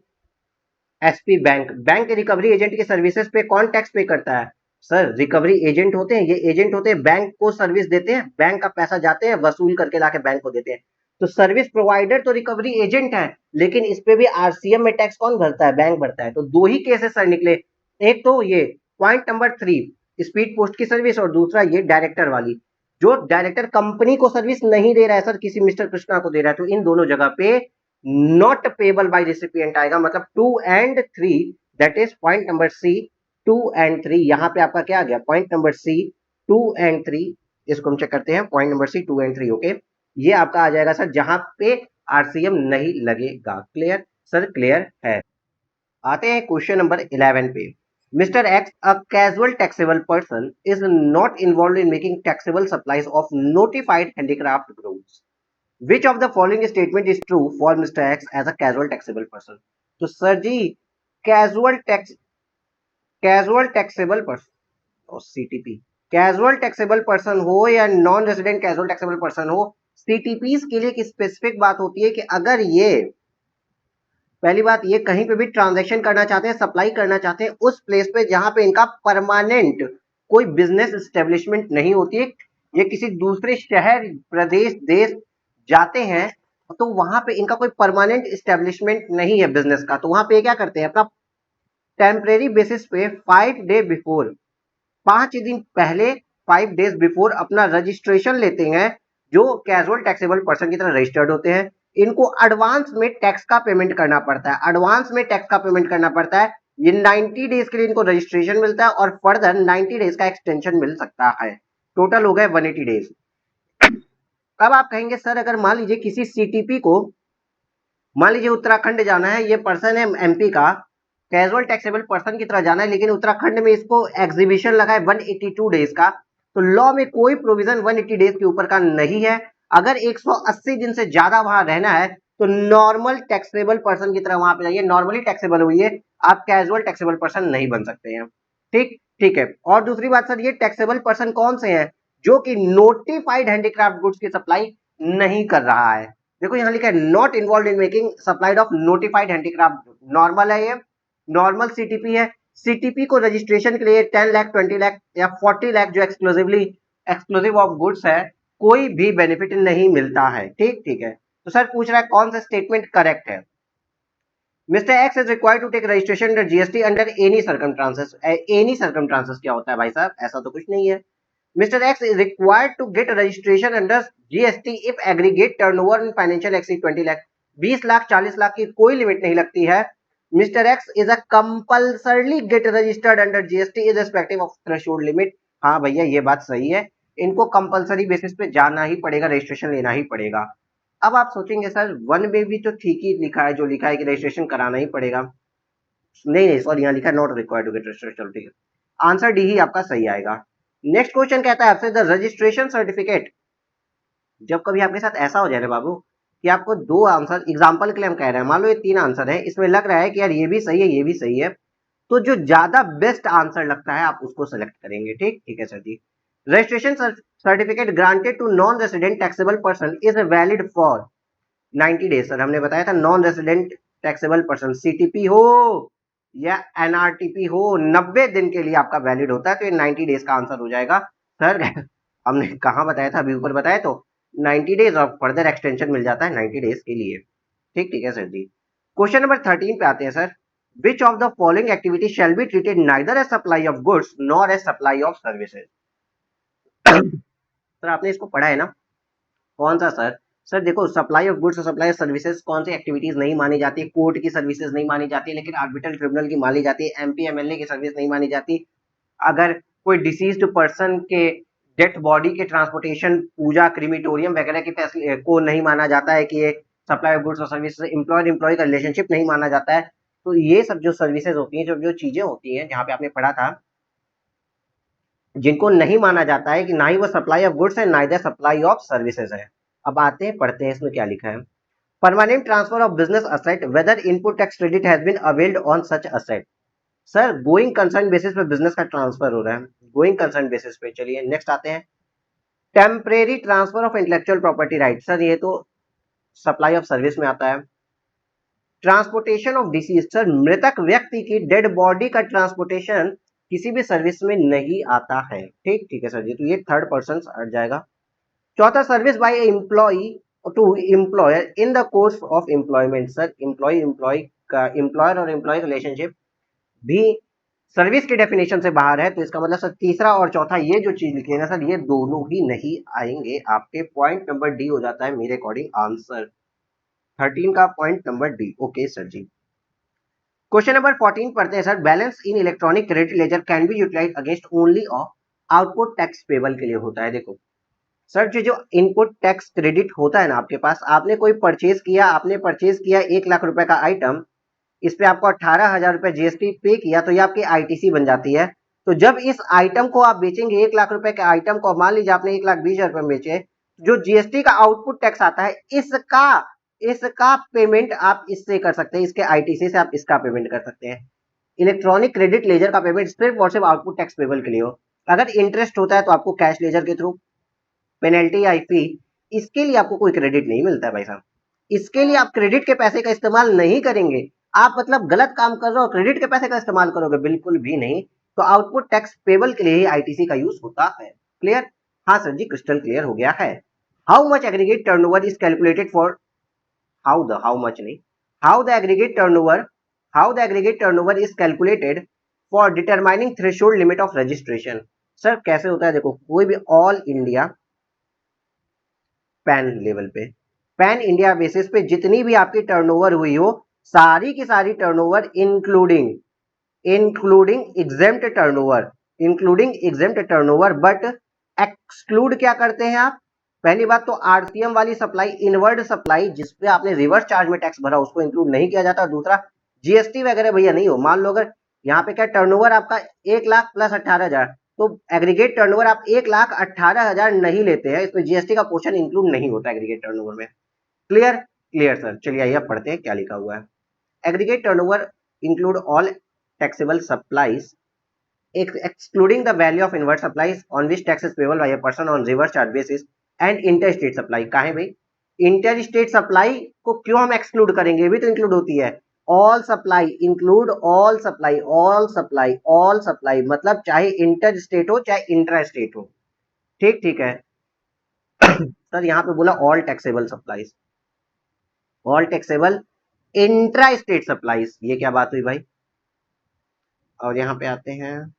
SP bank, bank के रिकवरी एजेंट की सर्विसेज पे कौन टैक्स पे करता है, सर रिकवरी एजेंट होते हैं, ये एजेंट होते हैं, बैंक को सर्विस देते हैं, बैंक का पैसा जाते हैं वसूल करके लाके बैंक को देते हैं। तो सर्विस प्रोवाइडर तो रिकवरी एजेंट है, लेकिन इस पे भी आरसीएम में टैक्स कौन भरता है, बैंक भरता है। तो दो ही केसेस सर निकले, एक तो ये पॉइंट नंबर 3 स्पीड पोस्ट की सर्विस, और दूसरा ये डायरेक्टर वाली, जो डायरेक्टर कंपनी को सर्विस नहीं दे रहा है सर, किसी मिस्टर कृष्णा को दे रहा है, तो इन दोनों जगह पे नॉट पेबल बाय रिसिपिएंट आएगा। मतलब 2 and 3, that is point number C, 2 and 3। यहाँ पे आपका क्या आ गया, पॉइंट नंबर सी 2 and 3। इसको हम चेक करते हैं, point number C 2 and 3, okay, ये आपका आ जाएगा सर जहां पे आरसीएम नहीं लगेगा। क्लियर सर, क्लियर है। आते हैं क्वेश्चन नंबर 11 पे। Mister x, a casual taxable person, is not involve in making taxable supplies of notified handicraft goods. Which of the following statement is true for Mr. X as a casual taxable person? तो sir जी casual taxable person और CTP, casual taxable person हो या non resident casual taxable person हो, CTP के लिए एक specific बात होती है कि अगर ये, पहली बात, ये कहीं पे भी ट्रांजैक्शन करना चाहते हैं, सप्लाई करना चाहते हैं उस प्लेस पे जहां पे इनका परमानेंट कोई बिजनेस एस्टेब्लिशमेंट नहीं होती है, ये किसी दूसरे शहर, प्रदेश, देश जाते हैं तो वहां पे इनका कोई परमानेंट एस्टेब्लिशमेंट नहीं है बिजनेस का, तो वहां पे क्या करते हैं, अपना टेम्परेरी बेसिस पे 5 डे बिफोर, 5 दिन पहले, 5 डेज बिफोर अपना रजिस्ट्रेशन लेते हैं, जो कैजुअल टैक्सेबल पर्सन की तरह रजिस्टर्ड होते हैं। इनको एडवांस में टैक्स का पेमेंट करना पड़ता है, एडवांस में टैक्स का पेमेंट करना पड़ता है। ये 90 डेज के लिए इनको रजिस्ट्रेशन मिलता है और फर्दर 90 डेज का एक्सटेंशन मिल सकता है, टोटल हो गए 180 डेज। अब आप कहेंगे सर अगर मान लीजिए किसी सीटीपी को, मान लीजिए उत्तराखंड जाना है, ये पर्सन है एमपी का, कैजुअल टैक्सेबल पर्सन की तरह जाना है, लेकिन उत्तराखंड में इसको एग्जीबिशन लगा है 182 डेज का। तो लॉ में कोई प्रोविजन 180 डेज के ऊपर का नहीं है। अगर 180 दिन से ज्यादा वहां रहना है तो नॉर्मल टैक्सेबल पर्सन की तरह वहां पे जाइए, नॉर्मली टैक्सेबल हुई है, आप कैजुअल टैक्सेबल पर्सन नहीं बन सकते हैं। ठीक ठीक है। और दूसरी बात सर, ये टैक्सेबल पर्सन कौन से हैं? जो कि नोटिफाइड हैंडीक्राफ्ट गुड्स की सप्लाई नहीं कर रहा है। देखो यहाँ लिखा है not involve in making supplied of notified handicraft. Normal है, ये नॉर्मल सीटीपी है। सीटीपी को रजिस्ट्रेशन के लिए 10 लाख, 20 लाख या 40 लाख जो एक्सक्लूसिव ऑफ गुड्स है, कोई भी बेनिफिट नहीं मिलता है। ठीक ठीक है। तो सर पूछ रहा है कौन सा स्टेटमेंट करेक्ट है? Mister X is required to take registration under GST under any circumstances. Any circumstances क्या होता है भाई साहब? ऐसा तो कुछ नहीं है। Mister X is required to get registration under GST if aggregate turnover in financial exceed 20 lakh. 20 lakh 40 lakh की कोई लिमिट नहीं लगती है। Mister X is a compulsorily get registered under GST irrespective of threshold limit. हाँ भैया ये बात सही है, इनको कंपल्सरी बेसिस पे जाना ही पड़ेगा, रजिस्ट्रेशन लेना ही पड़ेगा। अब आप सोचेंगे सर वन में भी तो ठीक ही लिखा है, जो लिखा है कि रजिस्ट्रेशन कराना ही पड़ेगा। नहीं नहीं सॉरी, यहाँ लिखा है not required to get registration. ठीक है, आंसर डी ही आपका सही आएगा। नेक्स्ट क्वेश्चन कहता है आपसे द रजिस्ट्रेशन सर्टिफिकेट। जब कभी आपके साथ ऐसा हो जाए ना बाबू कि आपको दो आंसर एग्जाम्पल के लिए हम कह रहे हैं, मान लो ये 3 आंसर है, इसमें लग रहा है कि यार ये भी सही है ये भी सही है, तो जो ज्यादा बेस्ट आंसर लगता है आप उसको सेलेक्ट करेंगे। ठीक ठीक है sir ji. Registration certificate granted to non resident taxable person is valid for 90 days. Sir हमने बताया था non resident taxable person CTP हो या एनआरटीपी हो, 90 दिन के लिए आपका वैलिड होता है, तो ये 90 डेज का आंसर हो जाएगा सर। हमने कहाँ बताया था? अभी ऊपर बताया तो 90 डेज और फर्दर एक्सटेंशन मिल जाता है 90 डेज के लिए। ठीक ठीक है सर जी। क्वेश्चन नंबर 13 पे आते हैं sir. Which of the following activity shall be treated neither as supply of goods nor as supply of services? Sir आपने इसको पढ़ा है ना? कौन सा सर? सर देखो, सप्लाई ऑफ गुड्स और सप्लाई ऑफ सर्विसेज कौन सी एक्टिविटीज नहीं मानी जाती? कोर्ट की सर्विसेज नहीं मानी जाती, लेकिन आर्बिट्रल ट्रिब्यूनल की मानी जाती है। एमपी एमएलए की सर्विस नहीं मानी जाती। अगर कोई डिसीज्ड पर्सन के डेथ बॉडी के ट्रांसपोर्टेशन, पूजा, क्रीमिटोरियम वगैरह की फैसिलिटी को नहीं माना जाता है कि ये सप्लाई ऑफ गुड्स और सर्विस, एम्प्लॉयर एम्प्लॉय का रिलेशनशिप नहीं माना जाता है। तो ये सब जो सर्विसेज होती हैं, जो जो चीजें होती हैं, जहाँ पे आपने पढ़ा था, जिनको नहीं माना जाता है कि ना ही वो सप्लाई ऑफ गुड्स है ना ही सप्लाई ऑफ सर्विसेज है। अब आते हैं पढ़ते हैं इसमें क्या लिखा है। Permanent transfer of business asset whether input tax credit has been availed on such asset. Sir going concern basis पे बिजनेस का ट्रांसफर हो रहा है, गोइंग कंसर्न बेसिस पे। चलिए नेक्स्ट आते हैं। Temporary transfer of intellectual property right. Sir ये तो सप्लाई ऑफ सर्विस में आता है। Transportation of disease. सर मृतक व्यक्ति की डेड बॉडी का ट्रांसपोर्टेशन किसी भी सर्विस में नहीं आता है। ठीक ठीक है सर जी, तो ये थर्ड पर्सन हट जाएगा। चौथा, service by employee to employer in the course of employment. Sir employee employee का, एम्प्लॉयर और एम्प्लॉय रिलेशनशिप भी सर्विस के डेफिनेशन से बाहर है, तो इसका मतलब सर तीसरा और चौथा ये जो चीज लिखी है ना सर, ये दोनों ही नहीं आएंगे आपके। पॉइंट नंबर डी हो जाता है मेरे अकॉर्डिंग आंसर। 13 का point number D. Okay sir ji. Question number 14 पढ़ते हैं sir. Balance in electronic credit ledger can be utilise against only of output tax payable के लिए होता है। देखो सर, जो इनपुट टैक्स क्रेडिट होता है ना आपके पास, आपने कोई परचेज किया, आपने परचेज किया 1 लाख रुपए का आइटम, इस पे आपको 18,000 रुपए जीएसटी पे किया, तो ये आपकी आईटीसी बन जाती है। तो जब इस आइटम को आप बेचेंगे, 1 लाख रुपए के आइटम को, मान लीजिए आपने 1,20,000 रुपए में बेचे, जो जीएसटी का आउटपुट टैक्स आता है, इसका इसका पेमेंट आप इससे कर सकते हैं, इसके आईटीसी से आप इसका पेमेंट कर सकते हैं। इलेक्ट्रॉनिक क्रेडिट लेजर का पेमेंट सिर्फ और सिर्फ आउटपुट टैक्स पेबल के लिए हो। अगर इंटरेस्ट होता है तो आपको कैश लेजर के थ्रू, पेनल्टी या फी, इसके लिए आपको कोई क्रेडिट नहीं मिलता है भाई साहब। इसके लिए आप क्रेडिट के पैसे का इस्तेमाल नहीं करेंगे। आप मतलब गलत काम कर रहे हो, क्रेडिट के पैसे का इस्तेमाल करोगे? बिल्कुल भी नहीं। तो आउटपुट टैक्स पेबल के लिए ही आईटीसी का यूज होता है। क्लियर? हाँ सर जी, क्रिस्टल क्लियर हो गया है। How much aggregate turnover is calculated for, how much नहीं, how the aggregate turnover, how the aggregate turnover is calculated for determining threshold limit of registration. Sir कैसे होता है? देखो, कोई भी ऑल इंडिया पैन लेवल पे, पैन इंडिया बेसिस पे जितनी भी आपकी टर्नओवर हुई हो, सारी की सारी turnover including including exempt turnover, including exempt turnover, but exclude क्या करते हैं आप? पहली बात तो आरसीएम वाली सप्लाई, इनवर्ड सप्लाई, जिसपे आपने रिवर्स चार्ज में टैक्स भरा, उसको इंक्लूड नहीं किया जाता। दूसरा, जीएसटी वगैरह भैया नहीं हो। मान लो अगर यहाँ पे क्या टर्नओवर आपका 1 लाख प्लस 18,000, तो एग्रीगेट टर्नओवर आप 1,18,000 नहीं लेते हैं, इसमें जीएसटी का पोर्शन इंक्लूड नहीं होता एग्रीगेट टर्नओवर में। क्लियर? Clear sir. चलिए आइए अब पढ़ते हैं क्या लिखा हुआ है। Aggregate turnover include all taxable supplies excluding the value of inward supplies on which tax is payable by a person on reverse charge basis and interstate supply। काहे भाई इंटर सप्लाई को क्यों हम एक्सक्लूड करेंगे, भी तो इंक्लूड होती है। All supply include all supply, all supply, all supply मतलब चाहे इंटर स्टेट हो चाहे इंट्रा स्टेट हो। ठीक ठीक है सर। यहाँ पे बोला all taxable supplies, all taxable intra state supplies, ये क्या बात हुई भाई। और यहाँ पे आते हैं,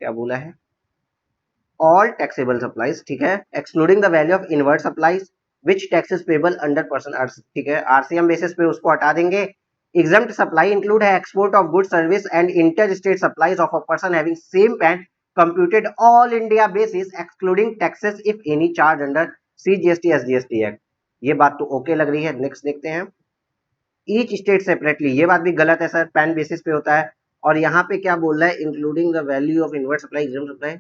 क्या बोला है, ऑल टैक्सेबल सप्लाईज, ठीक है, excluding the value of invert supplies which taxes payable under person, ठीक है, आरसीएम बेसिस पे उसको हटा देंगे। एग्जम्प्ट सप्लाई इंक्लूड है export of good service and inter state supplies of a person having same pan computed all India basis excluding taxes if any charge under CGST SGST act. ये बात तो okay लग रही है। Next देखते हैं, each state separately, ये बात भी गलत है सर, पैन बेसिस पे होता है। और यहाँ पे क्या बोल रहा है, including the value of inward supply exempt supply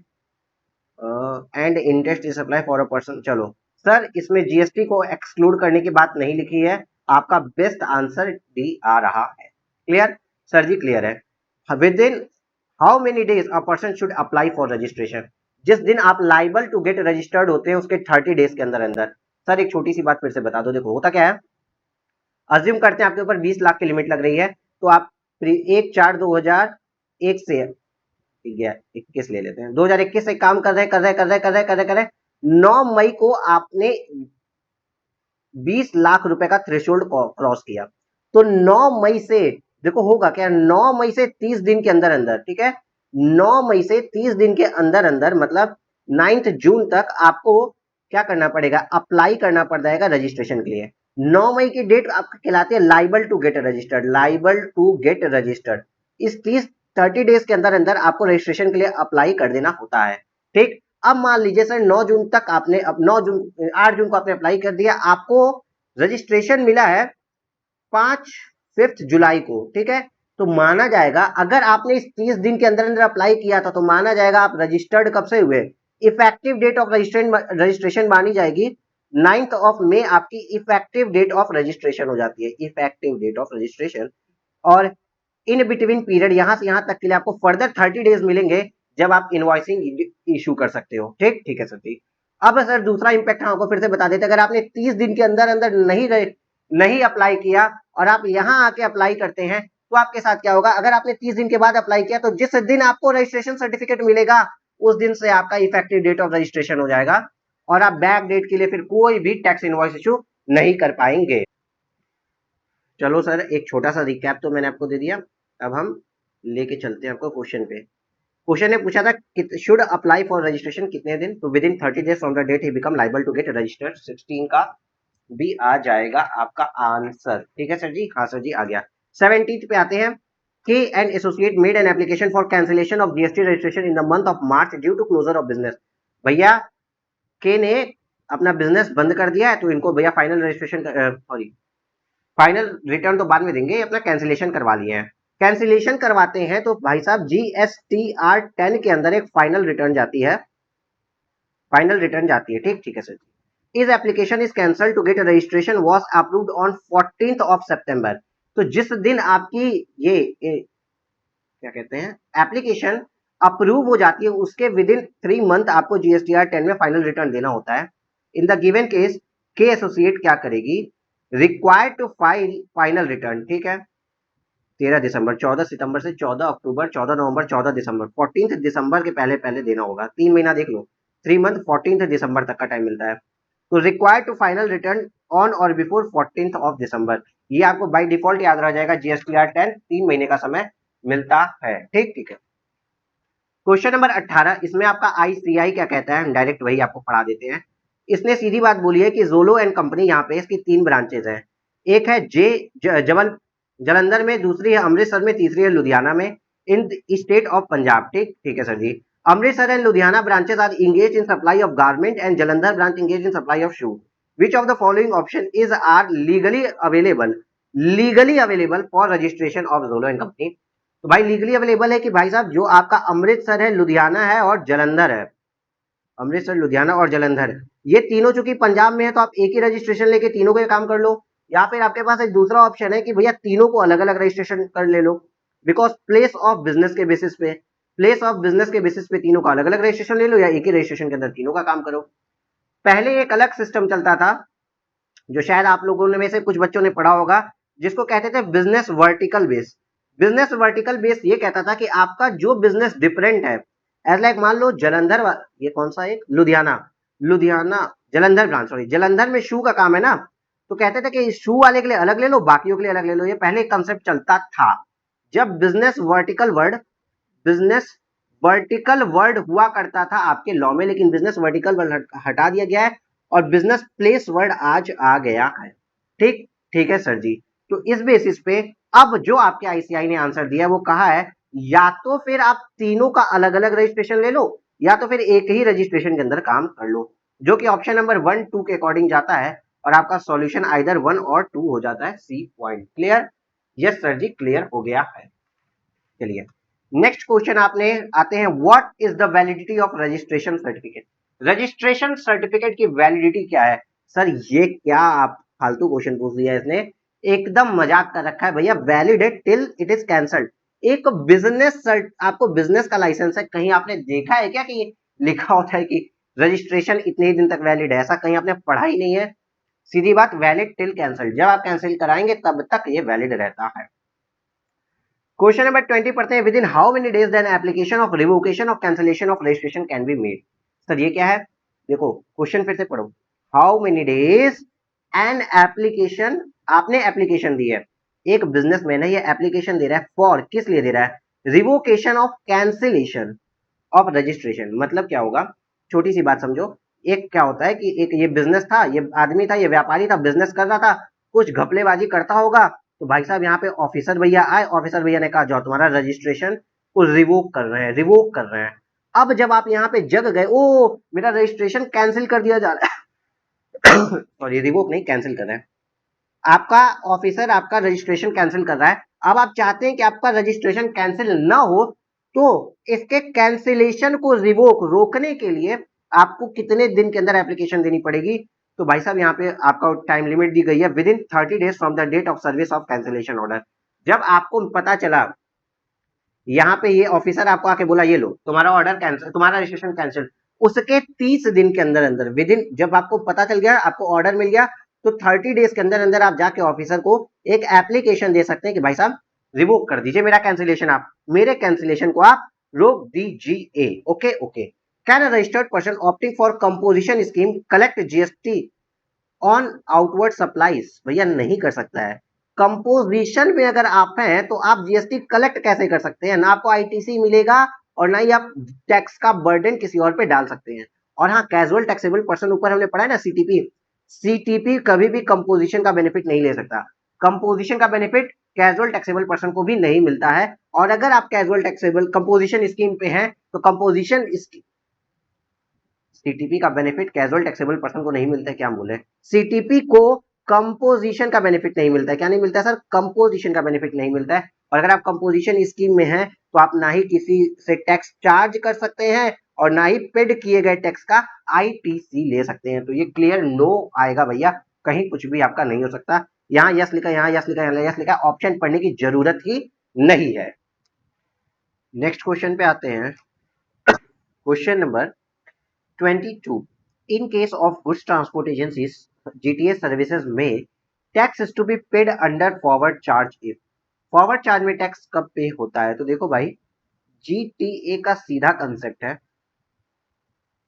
and interest supply for a person. चलो सर, इसमें जीएसटी को एक्सक्लूड करने की बात नहीं लिखी है, आपका बेस्ट आंसर डी आ रहा है। Clear sir ji? क्लियर है। Within how many days a person should apply for registration, जिस दिन आप लाइबल टू गेट रजिस्टर्ड होते हैं उसके 30 डेज के अंदर अंदर। सर एक छोटी सी बात फिर से बता दो, देखो होता क्या है, अज्यूम करते हैं आपके ऊपर 20 लाख की लिमिट लग रही है, तो आप 1/4/2001 से 21 ले लेते हैं, 2021 से काम कर रहे 9 मई को आपने 20 लाख रुपए का थ्रेशोल्ड क्रॉस किया, तो 9 मई से देखो होगा क्या, 9 मई से 30 दिन के अंदर अंदर, ठीक है, 9 मई से 30 दिन के अंदर अंदर मतलब 9 जून तक आपको क्या करना पड़ेगा, अप्लाई करना पड़ जाएगा रजिस्ट्रेशन के लिए। 9 मई की डेट आपका कहलाती है liable to get registered, liable to get registered. इस 30 डेज के अंदर अंदर आपको रजिस्ट्रेशन के लिए अप्लाई कर देना होता है। ठीक, अब मान लीजिए सर 9 जून तक आपने, अब 9 जून 8 जून को आपने अप्लाई कर दिया, आपको रजिस्ट्रेशन मिला है 5 जुलाई को, ठीक है, तो माना जाएगा अगर आपने इस 30 दिन के अंदर अंदर अप्लाई किया था तो माना जाएगा आप रजिस्टर्ड कब से हुए। इफेक्टिव डेट ऑफ रजिस्ट्रेशन मानी जाएगी 9th ऑफ मई, आपकी इफेक्टिव डेट ऑफ रजिस्ट्रेशन हो जाती है, इफेक्टिव डेट ऑफ रजिस्ट्रेशन। और इन बिटवीन पीरियड यहां से यहां तक के लिए आपको फर्दर 30 डेज मिलेंगे जब आप इनवॉइसिंग इशू कर सकते हो। ठीक ठीक है सर जी। अब सर दूसरा इंपैक्ट हम आपको फिर से बता देते हैं, अगर आपने 30 दिन के अंदर अंदर नहीं अप्लाई किया और आप यहां आके अप्लाई करते हैं तो आपके साथ क्या होगा, अगर आपने 30 दिन के बाद अप्लाई किया तो जिस दिन आपको रजिस्ट्रेशन सर्टिफिकेट मिलेगा उस दिन से आपका इफेक्टिव डेट ऑफ रजिस्ट्रेशन हो जाएगा और आप बैक डेट के लिए फिर कोई भी टैक्स इनवॉइस इशू नहीं कर पाएंगे। चलो सर, एक छोटा सा रिकैप तो मैंने आपको दे दिया, अब हम लेके चलते हैं आपको क्वेश्चन पे। क्वेश्चन ने पूछा था शुड अप्लाई फॉर रजिस्ट्रेशन कितने दिन, तो within 30 days from the date he become liable to get registered. 16 का भी आ जाएगा आपका आंसर। ठीक है सर जी, हाँ सर जी आ गया। 17 पे आते हैं, K and associate made an application for cancellation of GST registration in the month of March due to closure of business. भैया के ने अपना बिजनेस बंद कर दिया है तो इनको भैया final registration, sorry final return तो बाद में देंगे, अपना कैंसिलेशन करवा लिए हैं। कैंसिलेशन करवाते हैं तो भाई साहब GSTR 10 के अंदर एक फाइनल रिटर्न जाती है, फाइनल रिटर्न जाती है। ठीक ठीक है सर। इस application is cancel to get registration was approved on 14th of September. तो जिस दिन आपकी ये क्या कहते हैं एप्लीकेशन अप्रूव हो जाती है उसके विद इन 3 मंथ आपको GSTR 10 में फाइनल रिटर्न देना होता है। In the given case K associate क्या करेगी, required to file final return, ठीक है, 13 दिसंबर, 14 सितंबर से 14 अक्टूबर, 14 नवंबर, 14 दिसंबर, 14 दिसंबर के पहले पहले देना होगा। 3 महीना देख लो, 3 मंथ, 14 दिसंबर तक का टाइम मिलता है। तो required to final return on or before 14 of December, ये आपको बाय डिफॉल्ट याद रह जाएगा। GSTR 10 3 महीने का समय मिलता है। ठीक ठीक है। क्वेश्चन नंबर 18, इसमें आपका ICI क्या कहता है, हम डायरेक्ट वही आपको पढ़ा देते हैं। इसने सीधी बात बोली है कि जोलो एंड कंपनी, यहाँ पे इसकी 3 ब्रांचेज हैं, एक है जलंधर में, दूसरी है अमृतसर में, तीसरी है लुधियाना में, इन स्टेट ऑफ पंजाब। ठीक ठीक है sir ji. Amritsar and Ludhiana branches are engage in supply of garment and Jalandhar branch engage in supply of shoe. Which of the following option is are legally available, legally available for registration of जोलो and company. तो भाई legally available है कि भाई साहब जो आपका अमृतसर है, लुधियाना है और जलंधर है, अमृतसर, लुधियाना और जलंधर, ये तीनों चूंकि पंजाब में है तो आप एक ही रजिस्ट्रेशन लेके तीनों का काम कर लो, या फिर आपके पास एक दूसरा ऑप्शन है कि भैया तीनों को अलग अलग रजिस्ट्रेशन कर ले लो। बिकॉज प्लेस ऑफ बिजनेस के बेसिस पे, प्लेस ऑफ बिजनेस के बेसिस पे तीनों का अलग अलग रजिस्ट्रेशन ले लो, या एक ही रजिस्ट्रेशन के अंदर तीनों का काम करो। पहले एक अलग सिस्टम चलता था जो शायद आप लोगों में से कुछ बच्चों ने पढ़ा होगा, जिसको कहते थे business vertical base. Business vertical base ये कहता था कि आपका जो बिजनेस डिफरेंट है, एज लाइक मान लो जलंधर, ये कौन सा, एक लुधियाना, लुधियाना जलंधर ब्रांच, सॉरी जलंधर में शू का काम है ना, तो कहते थे कि शू वाले के लिए अलग ले लो, बाकियों के लिए अलग ले लो। ये पहले कंसेप्ट चलता था। जब बिजनेस वर्टिकल वर्ड हुआ करता था आपके लॉ में, लेकिन बिजनेस वर्टिकल वर्ड हटा दिया गया है और बिजनेस प्लेस वर्ड आज आ गया है। ठीक ठीक है सर जी। तो इस बेसिस पे अब जो आपके आईसीआई ने आंसर दिया वो कहा है या तो फिर आप तीनों का अलग अलग रजिस्ट्रेशन ले लो, या तो फिर एक ही रजिस्ट्रेशन के अंदर काम कर लो, जो कि ऑप्शन नंबर 1 2 के अकॉर्डिंग जाता है, और आपका सॉल्यूशन आइदर 1 और 2 हो जाता है। C point clear? Yes sir ji, clear हो गया है। चलिए नेक्स्ट क्वेश्चन आपने आते हैं, what is the validity of registration certificate. Registration certificate की वैलिडिटी क्या है? सर ये क्या आप फालतू क्वेश्चन पूछ दिया इसने, एकदम मजाक कर रखा है भैया। वैलिड है टिल इट इज कैंसल्ड। एक बिजनेस आपको बिजनेस का लाइसेंस है, कहीं आपने देखा है क्या कि लिखा होता है कि रजिस्ट्रेशन इतने ही दिन तक वैलिड है? ऐसा कहीं आपने पढ़ा ही नहीं है। सीधी बात, वैलिड टिल कैंसल्ड, जब आप कैंसिल कराएंगे तब तक ये वैलिड रहता है। क्वेश्चन नंबर 20 पढ़ते हैं, within how many days then application of revocation of cancellation of registration can be made. Sir ये क्या है? देखो क्वेश्चन फिर से पढ़ो। How many days an application, आपने एप्लीकेशन दी है, एक बिजनेसमैन है, ये एप्लीकेशन दे रहा है फॉर, किस लिए दे रहा है? Revocation of cancellation of registration. मतलब क्या होगा, छोटी सी बात समझो। एक क्या होता है कि एक ये बिजनेस था, ये आदमी था, ये व्यापारी था, बिजनेस कर रहा था, कुछ घपलेबाजी करता होगा, तो भाई साहब यहाँ पे ऑफिसर भैया आए, ऑफिसर भैया ने कहा जाओ तुम्हारा रजिस्ट्रेशन को रिवोक कर रहे हैं, रिवोक कर रहे हैं। अब जब आप यहाँ पे जग गए, ओ मेरा रजिस्ट्रेशन कैंसिल कर दिया जा रहा है सॉरी रिवोक नहीं, कैंसिल कर रहे हैं, आपका ऑफिसर आपका रजिस्ट्रेशन कैंसिल कर रहा है। अब आप चाहते हैं कि आपका रजिस्ट्रेशन कैंसिल ना हो, तो इसके कैंसिलेशन को रिवोक रोकने के लिए आपको कितने दिन के अंदर एप्लीकेशन देनी पड़ेगी? तो भाई साहब यहाँ पे आपका टाइम लिमिट दी गई है, within 30 days from the date of service of cancellation order. जब आपको पता चला, यहाँ पे ये ऑफिसर आपको आके बोला ये लो तुम्हारा ऑर्डर कैंसिल, तुम्हारा रजिस्ट्रेशन कैंसिल, उसके 30 दिन के अंदर अंदर, विद इन, जब आपको पता चल गया, आपको ऑर्डर मिल गया, तो 30 डेज के अंदर अंदर आप जाके ऑफिसर को एक एप्लीकेशन दे सकते हैं कि भाई साहब रिवोक कर दीजिए मेरा कैंसिलेशन, आप मेरे कैंसिलेशन को आप रोक दीजिए। Okay okay. Can a registered person opting for composition scheme collect GST on outward supplies? भैया नहीं कर सकता है। कंपोजिशन में अगर आप हैं तो आप जीएसटी कलेक्ट कैसे कर सकते हैं? ना आपको आईटीसी मिलेगा और ना ही आप टैक्स का बर्डन किसी और पे डाल सकते हैं। और हाँ, कैजुअल टैक्सेबल पर्सन, ऊपर हमने पढ़ा है ना सीटीपी, सीटीपी कभी भी कंपोजिशन का बेनिफिट नहीं ले सकता। कंपोजिशन का बेनिफिट कैजुअल टैक्सेबल पर्सन को भी नहीं मिलता है। और अगर आप कैजुअल टैक्सेबल कंपोजिशन स्कीम पे हैं तो कंपोजिशन सीटीपी का बेनिफिट कैजुअल टैक्सेबल पर्सन को नहीं मिलता है। क्या बोले? सीटीपी को कंपोजिशन का बेनिफिट नहीं मिलता है। क्या नहीं मिलता है सर? कंपोजिशन का बेनिफिट नहीं मिलता है। और अगर आप कंपोजिशन स्कीम में हैं तो आप ना ही किसी से टैक्स चार्ज कर सकते हैं और ना ही पेड किए गए टैक्स का आईटीसी ले सकते हैं। तो ये क्लियर नो आएगा भैया, कहीं कुछ भी आपका नहीं हो सकता। यहाँ यस लिखा, यहाँ यस लिखा, यहाँ यस लिखा, ऑप्शन पढ़ने की जरूरत ही नहीं है। नेक्स्ट क्वेश्चन पे आते हैं, question number 22. In case of goods transport agencies, GTA services may tax is to be paid under forward charge if. Forward charge में टैक्स कब पे होता है? तो देखो भाई, जीटीए का सीधा कंसेप्ट है,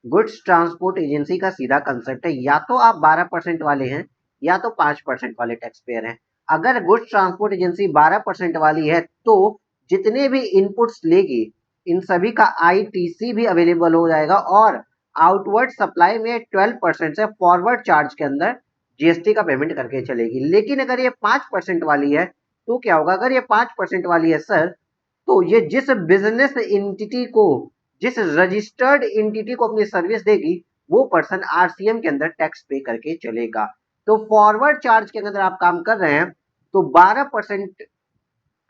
गुड्स ट्रांसपोर्ट एजेंसी का सीधा कंसेप्ट है, या तो आप 12% वाले हैं या तो 5% वाले टैक्स पेयर हैं। अगर गुड्स ट्रांसपोर्ट एजेंसी 12% वाली है तो जितने भी इनपुट्स लेगी इन सभी का आईटीसी भी अवेलेबल हो जाएगा, और आउटवर्ड सप्लाई में 12% से फॉरवर्ड चार्ज के अंदर जीएसटी का पेमेंट करके चलेगी। लेकिन अगर ये 5% वाली है तो क्या होगा? अगर ये 5% वाली है सर, तो ये जिस बिजनेस एंटिटी को, जिस रजिस्टर्ड एंटिटी को अपनी सर्विस देगी, वो पर्सन आरसीएम के अंदर टैक्स पे करके चलेगा। तो फॉरवर्ड चार्ज के अंदर आप काम कर रहे हैं, तो 12%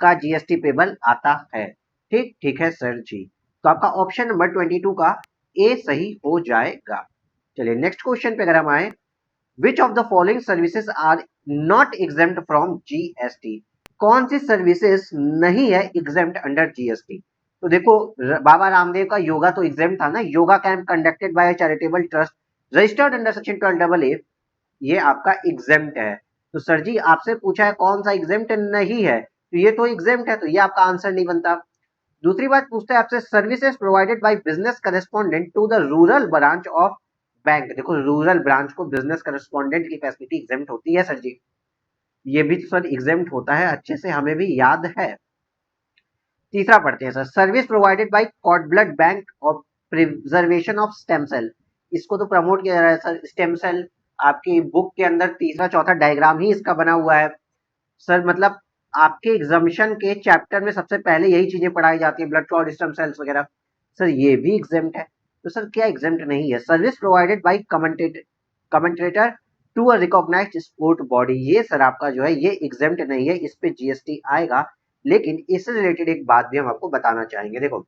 का जीएसटी पेबल आता है। ठीक है सर जी। तो आपका ऑप्शन नंबर 22 का ए सही हो जाएगा। चलिए नेक्स्ट क्वेश्चन पे अगर हम आए, which of the following services are not exempt from GST? कौन सी सर्विसेज नहीं है एग्जेम्प्ट अंडर जीएसटी? तो देखो बाबा रामदेव का योगा तो एग्जेम्प्ट था ना, yoga camp conducted by charitable trust registered under section 12AA, ये आपका एग्जेम्प्ट है। तो सर जी आपसे पूछा है कौन सा एग्जेम्प्ट नहीं है, तो ये तो एग्जेम्प्ट है, तो ये आपका आंसर नहीं बनता। दूसरी बात पूछते हैं आपसे, services provided by business correspondent to the rural branch of bank. देखो रूरल ब्रांच को बिजनेस करेस्पॉन्डेंट की फैसिलिटी एग्जेम्प्ट होती है सर जी, ये भी तो सर एग्जेम्प्ट होता है, अच्छे से हमें भी याद है। तीसरा पढ़ते हैं sir, service provided by cord blood bank of preservation of stem cell, इसको तो प्रमोट किया जा रहा है सर। स्टेम सेल आपकी बुक के अंदर तीसरा चौथा डायग्राम ही इसका बना हुआ है सर, मतलब आपके एग्जामिशन के चैप्टर में सबसे पहले यही चीजें पढ़ाई जाती है, ब्लड क्लॉट स्टेम सेल्स वगैरह। सर ये भी एग्जेम्प्ट है, तो सर क्या एग्जेम्प्ट नहीं है? Service provided by commentator to a recognised sport body, ये सर आपका जो है ये एग्जेम्प्ट नहीं है, इस पे जीएसटी आएगा। लेकिन इससे रिलेटेड एक बात भी हम आपको बताना चाहेंगे। देखो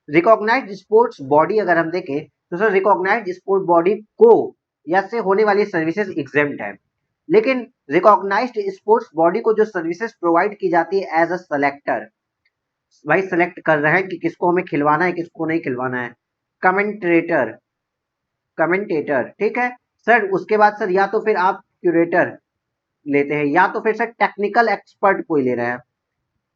रिकॉग्नाइज्ड स्पोर्ट्स बॉडी अगर हम देखें तो सर रिकॉग्नाइज्ड स्पोर्ट बॉडी को या से होने वाली सर्विसेज एग्जेम्प्ट है, लेकिन रिकॉग्नाइज्ड स्पोर्ट्स बॉडी को जो सर्विसेज प्रोवाइड की जाती है एज अ सेलेक्टर, भाई सेलेक्ट कर रहे हैं कि किसको हमें खिलवाना है किसको नहीं खिलवाना है, कमेंटेटर कमेंटेटर ठीक है सर। उसके बाद सर या तो फिर आप क्यूरेटर लेते हैं या तो फिर सर टेक्निकल एक्सपर्ट कोई ले रहे हैं,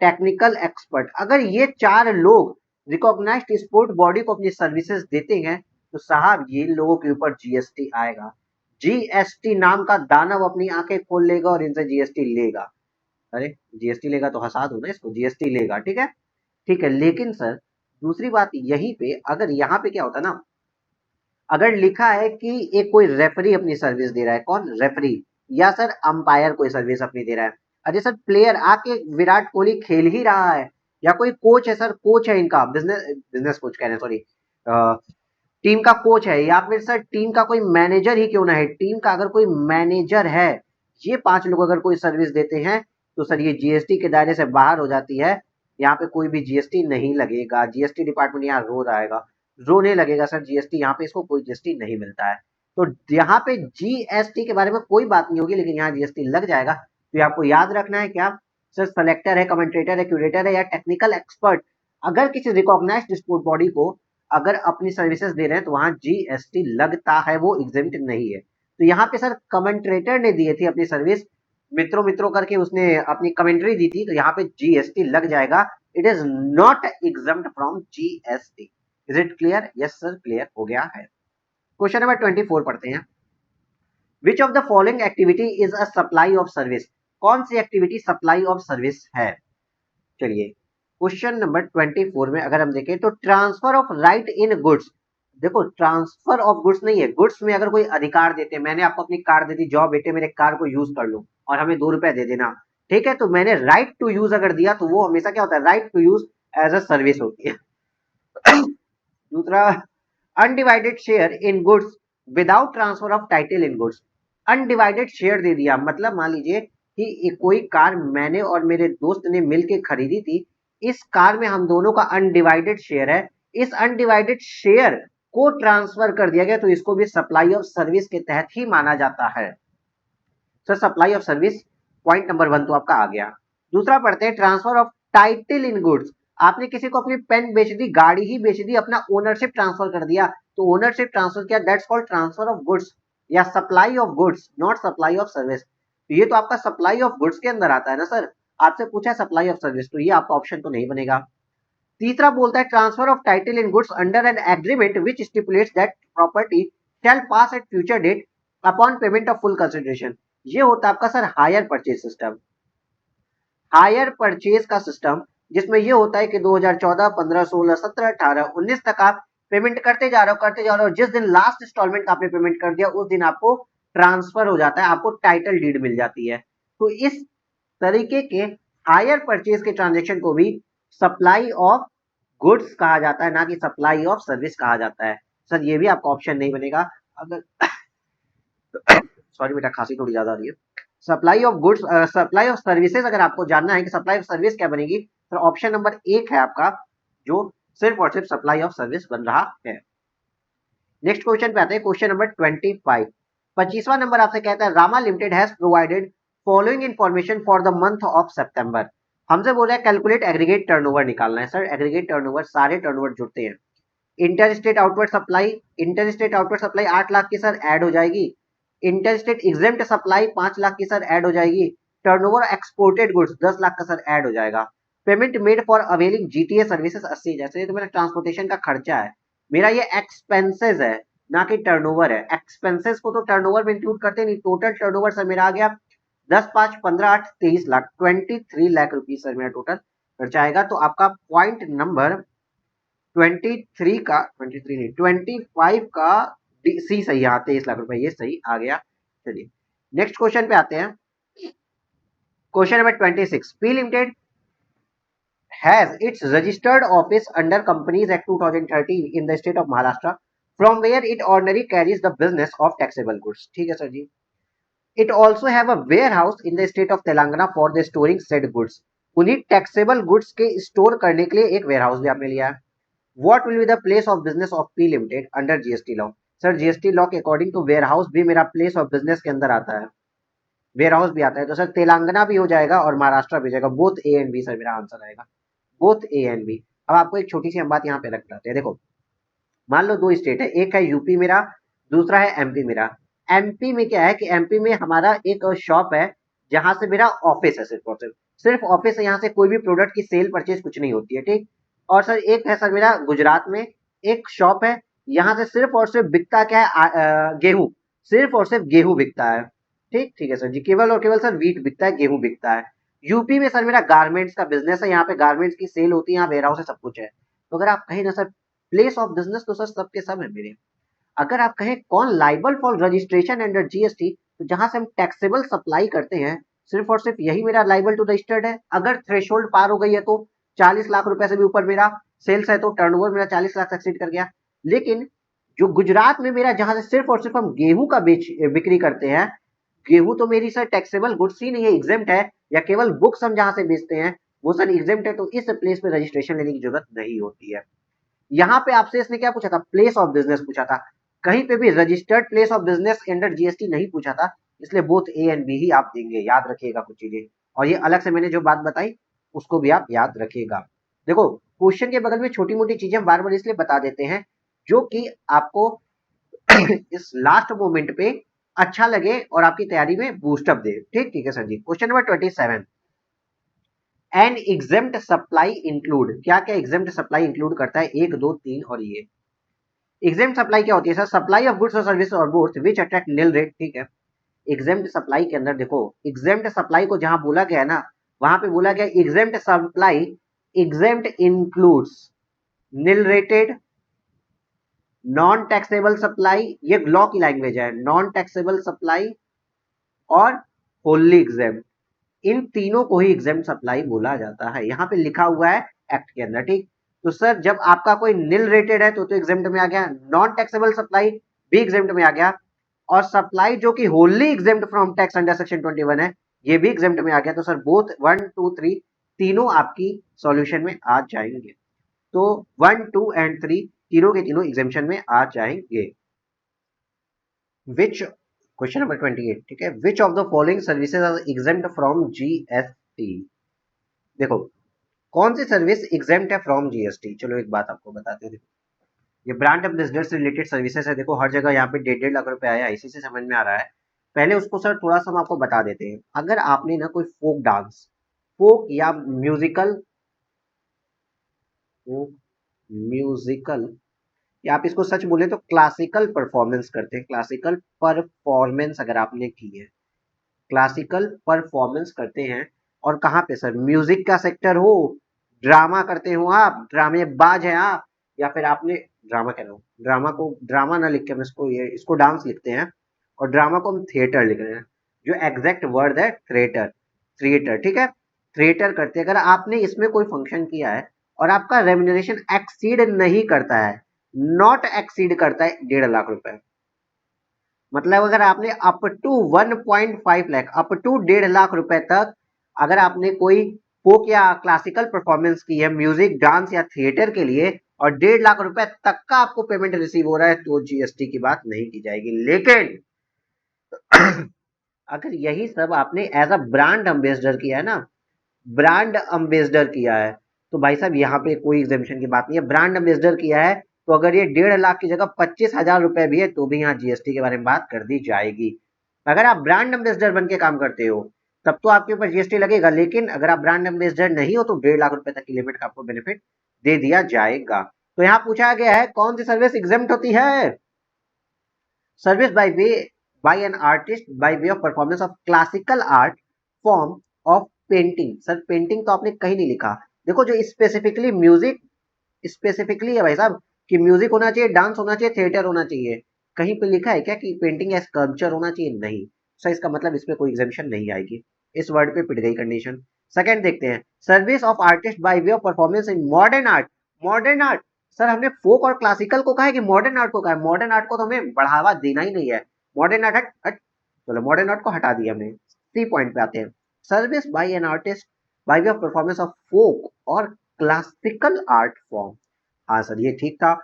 टेक्निकल एक्सपर्ट। अगर ये चार लोग रिकॉग्नाइज्ड स्पोर्ट बॉडी को अपनी सर्विसेज देते हैं तो साहब ये लोगों के ऊपर जीएसटी आएगा। जीएसटी नाम का दानव अपनी आंखें खोल लेगा और इनसे जीएसटी लेगा। अरे जीएसटी लेगा तो हंसा दो ना इसको, जीएसटी लेगा ठीक है। लेकिन सर दूसरी बात यहीं पे, अगर यहाँ पे क्या होता ना, अगर लिखा है कि एक कोई रेफरी अपनी सर्विस दे रहा है, कौन रेफरी, या सर अंपायर कोई सर्विस अपनी दे रहा है, अरे सर प्लेयर आके विराट कोहली खेल ही रहा है, या कोई कोच है सर, कोच है इनका बिजनेस कोच कह रहे हैं सॉरी, टीम का कोच है, या फिर सर टीम का कोई मैनेजर ही क्यों ना है, टीम का अगर कोई मैनेजर है, ये पांच लोग अगर कोई सर्विस देते हैं तो सर ये जीएसटी के दायरे से बाहर हो जाती है। यहाँ पे कोई भी जीएसटी नहीं लगेगा, जीएसटी डिपार्टमेंट यहाँ रो आएगा, रोने लगेगा सर जीएसटी, यहाँ पे इसको कोई जीएसटी नहीं मिलता है। तो यहाँ पे जीएसटी के बारे में कोई बात नहीं होगी, लेकिन यहाँ जीएसटी लग जाएगा। तो ये आपको याद रखना है क्या सर, सेलेक्टर है, कमेंटेटर है, क्यूरेटर है या टेक्निकल एक्सपर्ट, अगर किसी रिकॉग्नाइज्ड स्पोर्ट बॉडी को अगर अपनी सर्विसेज दे रहे हैं तो वहां जीएसटी लगता है, वो एग्जेम्प्ट नहीं है। तो यहाँ पे सर कमेंटेटर ने दिए थी अपनी सर्विस, मित्रों मित्रों करके उसने अपनी कमेंट्री दी थी, तो यहाँ पे जीएसटी लग जाएगा। It is not exempt from GST. Is it clear? Yes sir clear हो गया है। क्वेश्चन नंबर 24 पढ़ते हैं, which of the following activity is a supply of service? कौन सी एक्टिविटी सप्लाई ऑफ सर्विस है? चलिए क्वेश्चन नंबर 24 में अगर हम देखें तो transfer of right in goods, देखो ट्रांसफर ऑफ गुड्स नहीं है, गुड्स में अगर कोई अधिकार देते हैं, मैंने आपको अपनी कार दे दी, जाओ बेटे मेरे कार को यूज कर लो और हमें 2 रुपए दे देना, ठीक है, तो मैंने राइट टू यूज अगर दिया तो वो हमेशा क्या होता है, right to use as a service होती है। दूसरा, undivided share in goods without transfer of title in goods, undivided share दे दिया, मतलब मान लीजिए कि कोई कार मैंने और मेरे दोस्त ने मिलकर खरीदी थी, इस कार में हम दोनों का अनडिवाइडेड शेयर है, इस अनडिवाइडेड शेयर को ट्रांसफर कर दिया गया, तो इसको भी सप्लाई ऑफ सर्विस के तहत ही माना जाता है। Sir supply of service point number 1 तो आपका आ गया। दूसरा पढ़ते हैं, transfer of title in goods, आपने किसी को अपनी पेन बेच दी, गाड़ी ही बेच दी, अपना ओनरशिप ट्रांसफर कर दिया, तो ओनरशिप ट्रांसफर किया, that's called transfer of goods या supply of goods, not supply of service. तो ये तो आपका सप्लाई ऑफ गुड्स के अंदर आता है ना सर, आपसे पूछा है सप्लाई ऑफ सर्विस, तो ये आपका ऑप्शन तो नहीं बनेगा। तीसरा बोलता है transfer of title in goods under an agreement which stipulates that property shall pass at future date upon payment of full consideration, ये होता है आपका sir hire purchase system, hire purchase का सिस्टम, जिसमें ये होता है कि 2014, 15, 16, 17, 18, 19 तक आप पेमेंट करते जा रहे हो, जिस दिन लास्ट इंस्टॉलमेंट आपने पेमेंट कर दिया उस दिन आपको ट्रांसफर हो जाता है, आपको टाइटल डीड मिल जाती है। तो इस तरीके के हायर परचेज के ट्रांजेक्शन को भी सप्लाई ऑफ गुड्स कहा जाता है, ना कि सप्लाई ऑफ सर्विस कहा जाता है। सर ये भी आपका ऑप्शन नहीं बनेगा। अगर सॉरी बेटा खांसी थोड़ी ज्यादा आ रही है। Supply of goods, supply of services अगर आपको जानना है कि सप्लाई ऑफ सर्विस क्या बनेगी, तो ऑप्शन नंबर 1 है आपका, जो सिर्फ और सिर्फ सप्लाई ऑफ सर्विस बन रहा है। नेक्स्ट क्वेश्चन पे आते हैं, क्वेश्चन नंबर 25। 25वां नंबर आपसे कहता है Rama limited has provided following information for the month of September. हमसे बोल रहा है कैलकुलेट एग्रीगेट टर्नओवर निकालना है। सर एग्रीगेट टर्नओवर सारे टर्नओवर जुड़ते हैं। Inter state outward supply, inter state outward supply 8 lakh की सर ऐड हो जाएगी। Inter state exempt supply 5 lakh की सर ऐड हो जाएगी। टर्नओवर एक्सपोर्टेड गुड्स 10 लाख का सर ऐड हो जाएगा। Payment made for availing GTA services 80, जैसे तो मेरा ट्रांसपोर्टेशन का खर्चा है, मेरा ये एक्सपेंसेस है ना कि टर्नओवर है। एक्सपेंसेस को तो टर्नओवर में इंक्लूड करते नहीं। टोटल टर्नओवर सर मेरा आ गया 10 5 15 8 23 लाख, 23 लाख रुपीज सर मेरा टोटल खर्चा आएगा। तो आपका पॉइंट नंबर 23 का 23 नहीं 25 का सी सही है, 23 लाख रुपए ये सही आ गया। चलिए नेक्स्ट क्वेश्चन पे आते हैं, question number 26। P limited has its registered office under Companies Act 2013 in the state of Maharashtra, from where it ordinarily carries the business of taxable goods. ठीक है sir ji. It also have a warehouse in the state of Telangana for the storing said goods. उन्हीं taxable goods के store करने के लिए एक warehouse भी आपने लिया है। What will be the place of business of P Limited under GST law? Sir GST law के अकॉर्डिंग तो warehouse भी मेरा place of business के अंदर आता है, warehouse भी आता है, तो सर तेलंगाना भी हो जाएगा और महाराष्ट्र भी हो जाएगा। Both A and B sir मेरा आंसर आएगा, बोथ ए एंड बी। अब आपको एक छोटी सी हम बात यहाँ पे रख लाते हैं। देखो मान लो दो स्टेट है, एक है यूपी मेरा, दूसरा है एमपी मेरा। एमपी में क्या है कि एमपी में हमारा एक शॉप है जहां से मेरा ऑफिस है, सिर्फ और सिर्फ ऑफिस है, यहाँ से कोई भी प्रोडक्ट की सेल परचेज कुछ नहीं होती है, ठीक। और सर एक है सर मेरा गुजरात में एक शॉप है, यहाँ से सिर्फ और सिर्फ बिकता क्या है, गेहूं, सिर्फ और सिर्फ गेहूं बिकता है, ठीक। ठीक है सर जी, केवल और केवल सर वीट बिकता है, गेहूं बिकता है। यूपी में सर मेरा गारमेंट्स का बिजनेस है, यहाँ पे गारमेंट्स की सेल होती है, यहाँ वेयर हाउस है, सब कुछ है। तो अगर आप कहें ना सर प्लेस ऑफ बिजनेस, तो सर सबके सब है मेरे। अगर आप कहें कौन liable for registration under GST, तो जहां से हम टैक्सेबल सप्लाई करते हैं सिर्फ और सिर्फ यही मेरा लाइबल टू रजिस्टर्ड है। अगर थ्रेशोल्ड पार हो गई है तो 40 लाख रुपए से भी ऊपर मेरा सेल्स है तो टर्नओवर मेरा 40 लाख एक्सीड कर गया। लेकिन जो गुजरात में मेरा जहां से सिर्फ और सिर्फ हम गेहूं का बिक्री करते हैं, गेहूं तो मेरी सर टैक्सेबल गुड्स ही नहीं है, एग्जेम्प्ट है, या केवल बुक्स हम जहां से बेचते हैं वो सर एग्जेम्प्ट है, तो इस प्लेस पे रजिस्ट्रेशन लेने की जरूरत नहीं होती है। यहाँ पे आपसे इसने क्या पूछा था, प्लेस ऑफ बिजनेस पूछा था, कहीं पे भी registered place of business under GST नहीं पूछा था, इसलिए बोथ ए एंड बी ही आप देंगे, याद रखिएगा कुछ चीजें। और ये अलग से मैंने जो बात बताई उसको भी आप याद रखिएगा। देखो क्वेश्चन के बगल में छोटी मोटी चीजें हम बार बार इसलिए बता देते हैं जो कि आपको इस लास्ट मोमेंट पे अच्छा लगे और आपकी तैयारी में बूस्टअप दे, ठीक। ठीक है sir ji. Question number 27, and exempt supply include, क्या क्या एग्जेम्प्ट सप्लाई इंक्लूड करता है, 1 2 3 और ये एग्जेम्प्ट सप्लाई क्या होती है सर, सप्लाई ऑफ गुड्स और सर्विस और both which attract nil rate, ठीक है। एग्जेम्प्ट सप्लाई के अंदर देखो, एग्जेम्प्ट सप्लाई को जहां बोला गया है ना, वहां पे बोला गया एग्जेम्प्ट सप्लाई, एग्जेम्प्ट इंक्लूड्स निल रेटेड, नॉन टैक्सेबल सप्लाई, ये लॉ की लैंग्वेज है, नॉन टैक्सेबल सप्लाई और होली एग्जेम्प्ट, इन तीनों को ही एग्जेम्प्ट सप्लाई बोला जाता है, यहाँ पे लिखा हुआ है एक्ट के अंदर, ठीक। तो सर जब आपका कोई निल रेटेड है तो एग्जेम्प्ट में आ गया, नॉन टैक्सेबल सप्लाई भी एग्जेम्प्ट में आ गया, और सप्लाई जो कि wholly exempt from tax under section 21 है ये भी एग्जेम्प्ट में आ गया। तो सर बोथ 1 2 3 तीनों आपकी सॉल्यूशन में आ जाएंगे। तो 1 2 एंड 3 तीनों के तीनों एग्जेम्पशन में आ जाएंगे। विच, क्वेश्चन नंबर 28, ठीक है, which of the following services are exempt from GST. देखो कौन सी सर्विस एग्जेम्प्ट है फ्रॉम जीएसटी, चलो एक बात आपको बताते हैं। ये ब्रांड एम्बेसडर से रिलेटेड सर्विसेज है, देखो हर जगह यहाँ पे 1.5 लाख रुपए आया, इसी से समझ में आ रहा है। पहले उसको सर थोड़ा सा हम आपको बता देते हैं। अगर आपने ना कोई फोक डांस, फोक या म्यूजिकल, म्यूजिकल या आप इसको सच बोले तो क्लासिकल परफॉर्मेंस करते हैं, क्लासिकल परफॉर्मेंस अगर आपने की है, क्लासिकल परफॉर्मेंस करते हैं, और कहाँ पे सर, म्यूजिक का सेक्टर हो, ड्रामा करते हो आप, ड्रामेबाज है आप, या फिर आपने ड्रामा कह रहा हूँ, ड्रामा को ड्रामा ना लिख के हम इसको ये इसको डांस लिखते हैं, और ड्रामा को हम थिएटर लिख रहे हैं, जो एग्जैक्ट वर्ड है थिएटर, थिएटर, ठीक है, थिएटर करते हैं। अगर आपने इसमें कोई फंक्शन किया है और आपका रेम्यूनरेशन एक्सीड नहीं करता है, नॉट एक्सीड करता है 1.5 लाख रुपए, मतलब अगर आपने up to 1.5 lakh, up to 1.5 lakh रुपए तक अगर आपने कोई फोक या क्लासिकल परफॉर्मेंस की है म्यूजिक डांस या थिएटर के लिए और 1.5 लाख रुपए तक का आपको पेमेंट रिसीव हो रहा है तो जीएसटी की बात नहीं की जाएगी। लेकिन अगर यही सब आपने एज अ ब्रांड एम्बेसडर किया है ना, ब्रांड एम्बेसडर किया है, तो भाई साहब यहाँ पे कोई एग्जेम्पशन की बात नहीं है। ब्रांड एम्बेसडर किया है तो अगर ये 1.5 लाख की जगह 25,000 रुपए भी है तो भी यहाँ जीएसटी के बारे में बात कर दी जाएगी। अगर आप ब्रांड एम्बेसडर बन के काम करते हो तब तो आपके ऊपर जीएसटी लगेगा, लेकिन अगर आप ब्रांड एम्बेसडर नहीं हो तो 1.5 लाख रुपए तक की लिमिट का आपको बेनिफिट दे दिया जाएगा। तो यहाँ पूछा गया है कौन सी सर्विस एग्जेम्प्ट होती है? Service by an artist by way of performance of classical art form of painting. Sir painting तो आपने कहीं नहीं लिखा। देखो जो स्पेसिफिकली म्यूजिक स्पेसिफिकली है भाई साहब कि म्यूजिक होना चाहिए, डांस होना चाहिए, थिएटर होना चाहिए, कहीं पे लिखा है क्या कि पेंटिंग या स्कल्पचर होना चाहिए? नहीं। सर इसका मतलब इसमें कोई एग्जेम्पशन नहीं आएगी, इस वर्ड पे पिट गई कंडीशन। सेकंड देखते हैं, service of artist by way of performance in modern art. Modern art, sir हमने फोक और क्लासिकल को कहा है कि मॉडर्न आर्ट को कहा है? मॉडर्न आर्ट को तो हमें बढ़ावा देना ही नहीं है। मॉडर्न आर्ट हट हट, चलो मॉडर्न आर्ट को हटा दिया हमने। सी पॉइंट पे आते हैं, service by an artist by way of performance of folk or classical art form. हाँ सर ये ठीक था।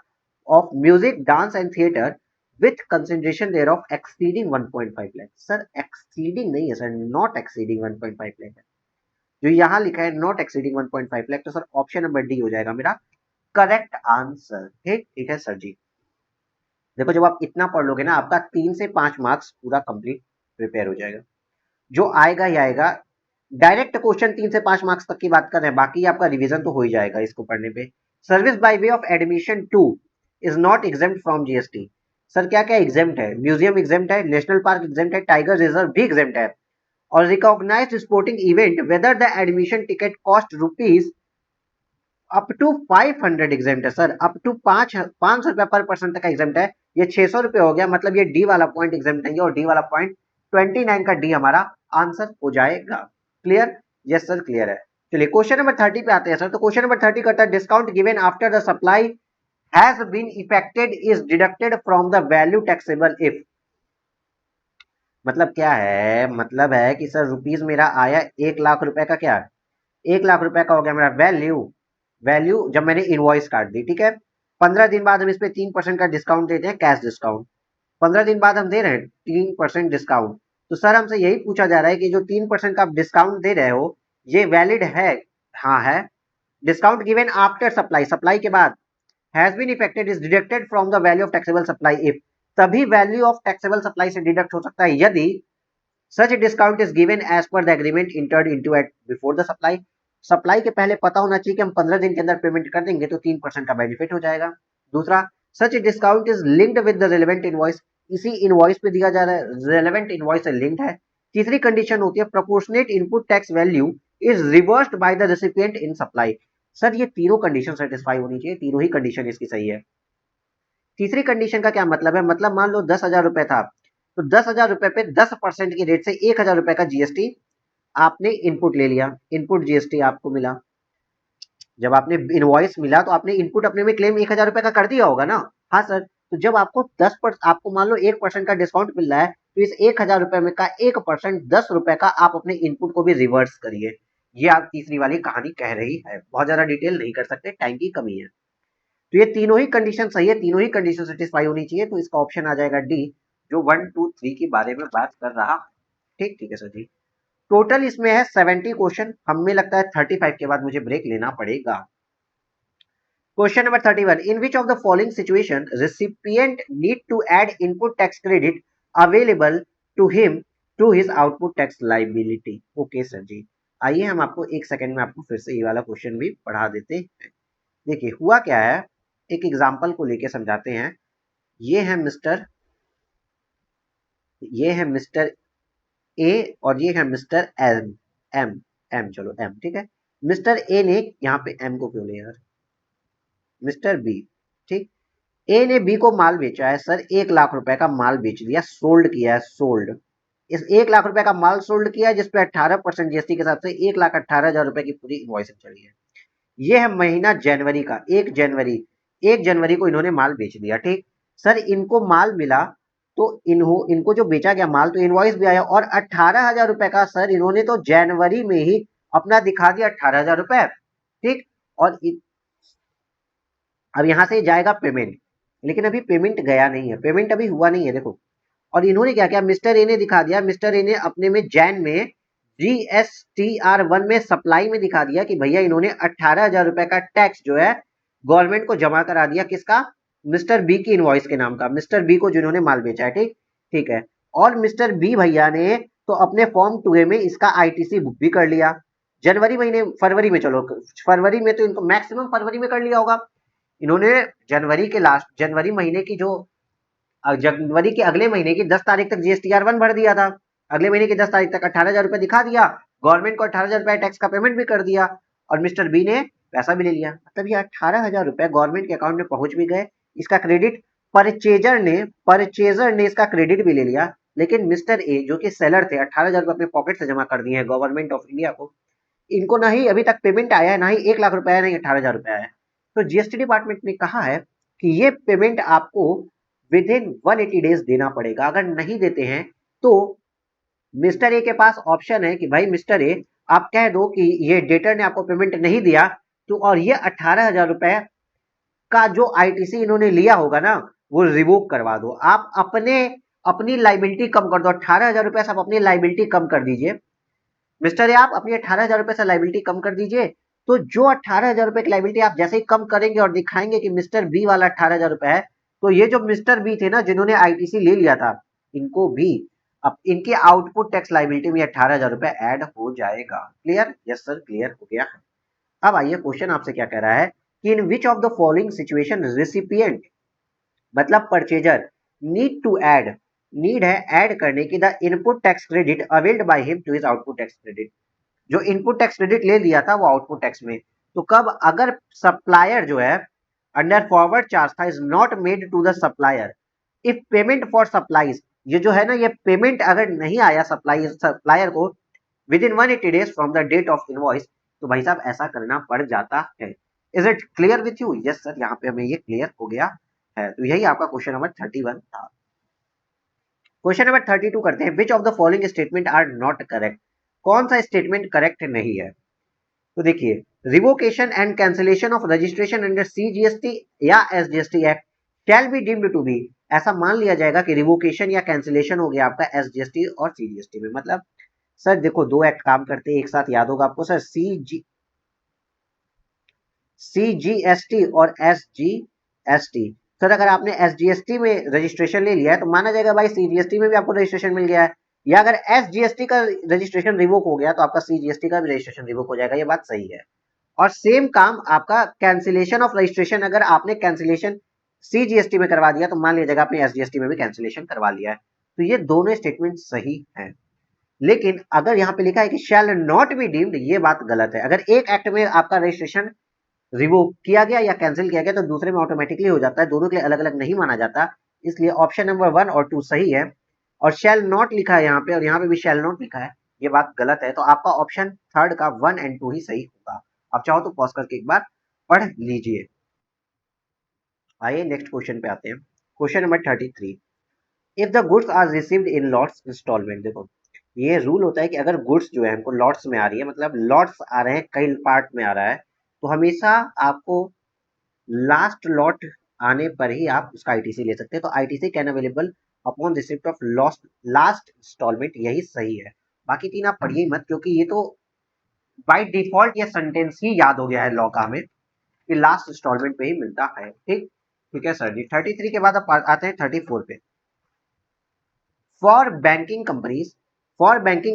Of music dance and theatre with consideration thereof exceeding 1.5 lakh. Sir exceeding नहीं है सर, नॉट एक्सीडिंग 1.5 लाख है जो यहाँ लिखा है, नॉट एक्सीडिंग 1.5 लाख। तो सर ऑप्शन नंबर डी हो जाएगा मेरा करेक्ट आंसर। ठीक ठीक है सर जी। देखो जब आप इतना पढ़ लोगे ना आपका 3 से 5 मार्क्स पूरा कंप्लीट प्रिपेयर हो जाएगा। जो आएगा ही आएगा। डायरेक्ट क्वेश्चन 3 से 5 मार्क्स तक की बात कर रहे हैं, बाकी आपका रिवीजन तो हो ही जाएगा इसको पढ़ने पे। Service by way of admission to is not exempt from GST. Sir क्या क्या एग्जेम्प्ट है? म्यूजियम एग्जेम्प्ट है, नेशनल पार्क एग्जेम्प्ट है, टाइगर रिजर्व भी एग्जेम्प्ट है, और recognised sporting event whether the admission ticket cost rupees up to 500 exempt है। सर अप टू 500 रुपया पर पर्सन तक का एग्जेम्प्ट है। ये 600 रुपये हो गया, मतलब ये डी वाला पॉइंट एग्जेम्प्ट नहीं है, और डी वाला पॉइंट 29 का डी हमारा आंसर हो जाएगा। क्लियर? यस सर क्लियर है। चलिए क्वेश्चन नंबर 30 पे आते हैं सर। तो क्वेश्चन नंबर 30 कहता है discount given after the supply has been effected is deducted from the value taxable if. मतलब क्या है? मतलब है कि सर रुपीज मेरा आया 1 लाख रुपए का, क्या 1 लाख रुपए का हो गया मेरा वैल्यू। वैल्यू जब मैंने इनवॉइस काट दी, ठीक है, 15 दिन बाद हम इस पे 3% का डिस्काउंट देते हैं, कैश डिस्काउंट। 15 दिन बाद हम दे रहे हैं 3% डिस्काउंट। तो सर हमसे यही पूछा जा रहा है कि जो 3% का आप डिस्काउंट दे रहे हो ये वैलिड है? हाँ है। Discount given after supply, supply के बाद, has been effected is deducted from the value of taxable supply if. तभी वैल्यू ऑफ टैक्सेबल सप्लाई से डिडक्ट हो सकता है यदि such discount is given as per the agreement entered into at before the supply. Supply के पहले पता होना चाहिए कि हम 15 दिन के अंदर पेमेंट कर देंगे तो 3% का बेनिफिट हो जाएगा। दूसरा, such discount is linked with the relevant invoice, इसी इनवॉइस पे दिया जा रहा है, रिलेवेंट इनवॉइस से लिंक्ड है। तीसरी कंडीशन होती है proportionate input tax value is reversed by the recipient in supply. Sir ये तीनों कंडीशन सेटिस्फाई होनी चाहिए, तीनों ही कंडीशन इसकी सही है। तीसरी कंडीशन का क्या मतलब है? मतलब मान लो 10,000 रुपए था, तो 10,000 रुपए पे 10% की रेट से 1,000 रुपए का जीएसटी आपने इनपुट ले लिया, इनपुट जीएसटी आपको मिला। जब आपने इनवॉइस मिला तो आपने इनपुट अपने में क्लेम 1,000 रुपए का कर दिया होगा ना? हाँ सर। तो जब आपको 10% आपको मान लो 1% का डिस्काउंट मिल रहा है तो इस 1,000 रुपए में का 1% 10 रुपए का आप अपने इनपुट को भी रिवर्स करिए। ये आप तीसरी वाली कहानी कह रही है। बहुत ज्यादा डिटेल नहीं कर सकते, टाइम की कमी है। तो ये तीनों ही कंडीशन सही है, तीनों ही कंडीशन सेटिस्फाई होनी चाहिए, तो इसका ऑप्शन आ जाएगा डी, जो 1 2 3 के बारे में बात कर रहा है। ठीक ठीक है सर जी। टोटल इसमें है 70 क्वेश्चन, हमें लगता है 35 के बाद मुझे ब्रेक लेना पड़ेगा। Question number 31, in which of the following situation recipient need to add input tax credit available to him to his output tax liability. Okay sir ji, आइए हम आपको एक सेकंड में आपको फिर से ये वाला क्वेश्चन भी पढ़ा देते हैं। देखिए हुआ क्या है, एक एग्जाम्पल को लेके समझाते हैं। ये है मिस्टर ए और ये है मिस्टर एम एम एम चलो एम, ठीक है। मिस्टर ए ने, यहाँ पे एम को क्यों ले यार, मिस्टर बी, ठीक। ए ने बी को माल बेचा है सर, 1 लाख रुपए का माल बेच दिया, सोल्ड किया है, सोल्ड। इस 1 लाख रुपए का माल सोल्ड किया है जिसपे 18% जीएसटी के हिसाब से 1,18,000 रुपए की पूरी इनवॉइसिंग चली है। ये है महीना जनवरी का, 1 जनवरी को इन्होंने माल बेच दिया, ठीक। सर इनको माल मिला तो इनको जो बेचा गया माल तो इनवॉइस भी आया, और 18,000 रुपए का सर इन्होंने तो जनवरी में ही अपना दिखा दिया 18,000 रुपए। ठीक, और अब यहां से जाएगा पेमेंट, लेकिन अभी पेमेंट गया नहीं है, पेमेंट अभी हुआ नहीं है देखो। और इन्होंने क्या किया, मिस्टर ए ने दिखा दिया, मिस्टर ए ने अपने में जैन में GSTR1 में सप्लाई में दिखा दिया कि भैया इन्होंने 18,000 रुपए का टैक्स जो है गवर्नमेंट को जमा करा दिया, किसका, मिस्टर बी की इनवॉइस के नाम का, मिस्टर बी को जिन्होंने माल बेचा है। ठीक, ठीक है। और मिस्टर बी भैया ने तो अपने फॉर्म 2A में इसका ITC बुक भी कर लिया जनवरी महीने, फरवरी में, चलो फरवरी में तो इनको मैक्सिमम फरवरी में कर लिया होगा इन्होंने। जनवरी के लास्ट, जनवरी महीने की जो जनवरी के अगले महीने की 10 तारीख तक GSTR1 भर दिया था, अगले महीने की 10 तारीख तक 18,000 रुपए दिखा दिया, गवर्नमेंट को 18,000 रुपए टैक्स का पेमेंट भी कर दिया, और मिस्टर बी ने पैसा भी ले लिया। मतलब ये 18,000 रुपए गवर्नमेंट के अकाउंट में पहुंच भी गए, इसका क्रेडिट परचेजर ने इसका क्रेडिट भी ले लिया। लेकिन मिस्टर ए जो कि सेलर थे, 18,000 रुपए अपने पॉकेट से जमा कर दिए हैं गवर्नमेंट ऑफ इंडिया को, इनको ना ही अभी तक पेमेंट आया है, ना ही 1 लाख रुपए आया, ना ही 18,000 रुपए आया है। तो जीएसटी डिपार्टमेंट ने कहा है कि ये पेमेंट आपको विद इन 180 डेज देना पड़ेगा। अगर नहीं देते हैं तो मिस्टर ए के पास ऑप्शन है कि भाई मिस्टर ए आप कह दो कि ये डेटर ने आपको पेमेंट नहीं दिया, तो और ये 18,000 रुपए का जो ITC इन्होंने लिया होगा ना वो रिवोक करवा दो। आप अपनी लाइबिलिटी कम कर दो, 18,000 रुपए से आप अपनी लाइबिलिटी कम कर दीजिए। मिस्टर ए आप अपनी 18,000 रुपए से लाइबिलिटी कम कर दीजिए। तो जो 18,000 रुपए की लाइबिलिटी आप जैसे ही कम करेंगे और दिखाएंगे कि मिस्टर बी वाला 18,000 रुपए है, तो ये जो मिस्टर बी थे ना जिन्होंने ITC ले लिया था, इनको भी अब इनके आउटपुट टैक्स लाइबिलिटी में 18,000 रुपए ऐड हो जाएगा। क्लियर? यस सर, क्लियर हो गया है। अब आइए क्वेश्चन आपसे क्या कह रहा है कि in which of the following situation recipient मतलब परचेजर नीड है ऐड करने की the input tax credit availed by him to his output tax credit. जो इनपुट टैक्स क्रेडिट ले लिया था वो आउटपुट टैक्स में, तो कब, अगर सप्लायर जो है अंडर फॉरवर्ड चार्ज था is not made to the supplier if payment for supplies, ये जो है ना ये पेमेंट अगर नहीं आया सप्लायर को within 180 days from the date of invoice, तो भाई साहब ऐसा करना पड़ जाता है। Is it clear with you? Yes sir, यहाँ पे हमें ये क्लियर हो गया है। तो यही आपका क्वेश्चन नंबर 31 था। क्वेश्चन नंबर 32 करते हैं, which of the following statement are not correct, कौन सा स्टेटमेंट करेक्ट नहीं है। तो देखिए, revocation and cancellation of registration under CGST या SGST act shall be deemed to be, ऐसा मान लिया जाएगा कि रिवोकेशन या कैंसिलेशन हो गया आपका SGST और CGST में। मतलब सर देखो दो एक्ट काम करते हैं एक साथ, याद होगा आपको सर, CGST और SGST। सर अगर आपने SGST में रजिस्ट्रेशन ले लिया है तो माना जाएगा भाई CGST में भी आपको रजिस्ट्रेशन मिल गया है, या अगर SGST का रजिस्ट्रेशन रिवोक हो गया तो आपका CGST का भी रजिस्ट्रेशन रिवोक हो जाएगा, ये बात सही है। और सेम काम आपका कैंसिलेशन ऑफ रजिस्ट्रेशन, अगर आपने कैंसिलेशन CGST में करवा दिया तो मान लिया जाएगा आपने SGST में भी कैंसिलेशन करवा लिया है। तो ये दोनों स्टेटमेंट सही है। लेकिन अगर यहाँ पे लिखा है कि शैल नॉट बी डीम्ड, ये बात गलत है। अगर एक एक्ट में आपका रजिस्ट्रेशन रिवोक किया गया या कैंसिल किया गया तो दूसरे में ऑटोमेटिकली हो जाता है, दोनों के लिए अलग अलग नहीं माना जाता। इसलिए ऑप्शन नंबर 1 और 2 सही है, और शैल नॉट लिखा है यहाँ पे और यहाँ पे भी शैल नॉट लिखा है, ये बात गलत है। तो आपका ऑप्शन थर्ड का 1 और 2 ही सही होगा। आप चाहो तो पॉज करके एक बार पढ़ लीजिए। आइए नेक्स्ट क्वेश्चन पे आते हैं। Question number 33, if the goods are received in lots installment. देखो ये रूल होता है कि अगर गुड्स जो है हमको लॉट्स में आ रही है, मतलब लॉट्स आ रहे हैं, कई पार्ट में आ रहा है, तो हमेशा आपको लास्ट लॉट आने पर ही आप उसका ITC ले सकते हैं। तो ITC can available upon receipt of last installment, यही सही है। बाकी तीन आप पढ़िए मत, क्योंकि ये तो बाय डिफॉल्ट ये सेंटेंस ही याद हो गया है लॉ का हमें कि लास्ट इंस्टॉलमेंट पे ही मिलता है। ठीक, ठीक है सर जी। 33 के बाद आप आते हैं 34 पे। For banking